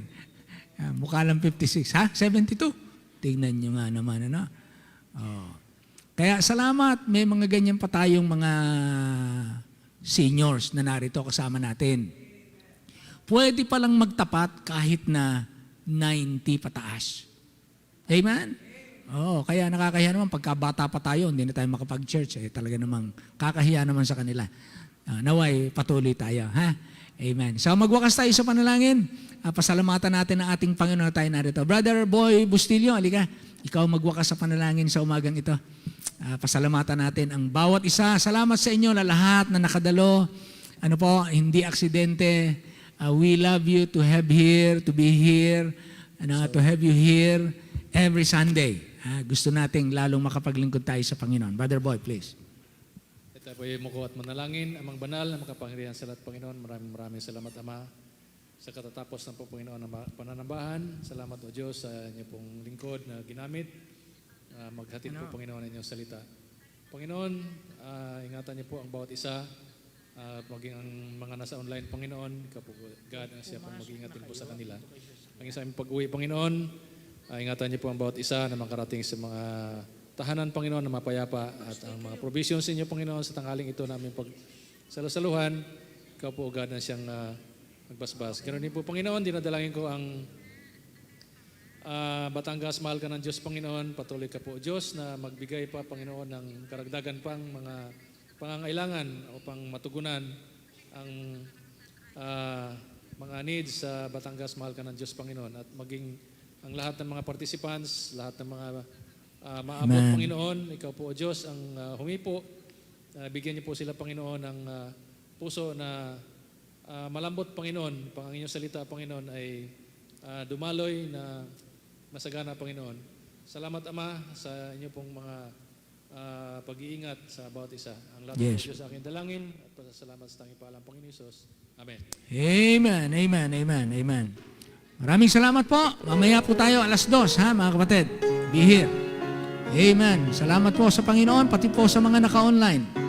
Mukha lang 56. Ha? 72? Tingnan nyo nga naman, Kaya salamat, may mga ganyan pa tayong mga seniors na narito kasama natin. Pwede palang magtapat kahit na 90 pataas. Amen? Kaya nakakahiya naman, pagkabata pa tayo, hindi na tayo makapag-church. Talaga namang kakahiya naman sa kanila. Naway, patuloy tayo. Ha? Amen. So magwakas tayo sa panalangin. Pasalamatan natin ang ating Panginoon na tayo narito. Brother Boy Bustillo, halika. Ikaw magwakas sa panalangin sa umagang ito. Pasalamatan natin ang bawat isa. Salamat sa inyo na lahat na nakadalo. Hindi aksidente. We love you to have here, to be here, to have you here every Sunday. Gusto nating lalong makapaglingkod tayo sa Panginoon. Brother Boy, please. Tayo po muko at manalangin, amang banal na makapangyarihan sa lahat, Panginoon. Maraming salamat, Ama, sa katatapos ng po, Panginoon, na pananambahan. Salamat, O Diyos, sa inyo pong lingkod na ginamit. Maghatid po, Panginoon, ang inyong salita. Panginoon, ingatan niyo po ang bawat isa, maging ang mga nasa online, Panginoon. Ikaw po, God, ang siya pong mag-ingatin po sa kanila. Ang isa aming pag-uwi, Panginoon, ingatan niyo po ang bawat isa na makarating sa mga tahanan, Panginoon, na mapayapa at ang mga provisions ninyo, Panginoon, sa tanghaling ito namin pagsalusaluhan. Ikaw po, God, na siyang magbasbas. Ganoon din po, Panginoon, dinadalangin ko ang Batangas, mahal ka ng Diyos, Panginoon. Patuloy ka po, Diyos, na magbigay pa, Panginoon, ng karagdagan pang mga pangangailangan upang matugunan ang mga needs sa Batangas, mahal ka ng Diyos, Panginoon. At maging ang lahat ng mga participants, lahat ng mga maabot, Panginoon, ikaw po, O Diyos, ang humipo. Bigyan niyo po sila, Panginoon, ng puso na malambot, Panginoon. Pang inyong salita, Panginoon, ay dumaloy na masagana, Panginoon. Salamat, Ama, sa inyo pong mga pag-iingat sa bawat isa. Ang lahat ng Diyos sa aking dalangin at pasasalamat sa tanging paalam, Panginoon Hesus. Amen. Amen, amen, amen, amen. Maraming salamat po. Mamaya po tayo 2:00, ha, mga kapatid. Be here. Amen. Salamat po sa Panginoon, pati po sa mga naka-online.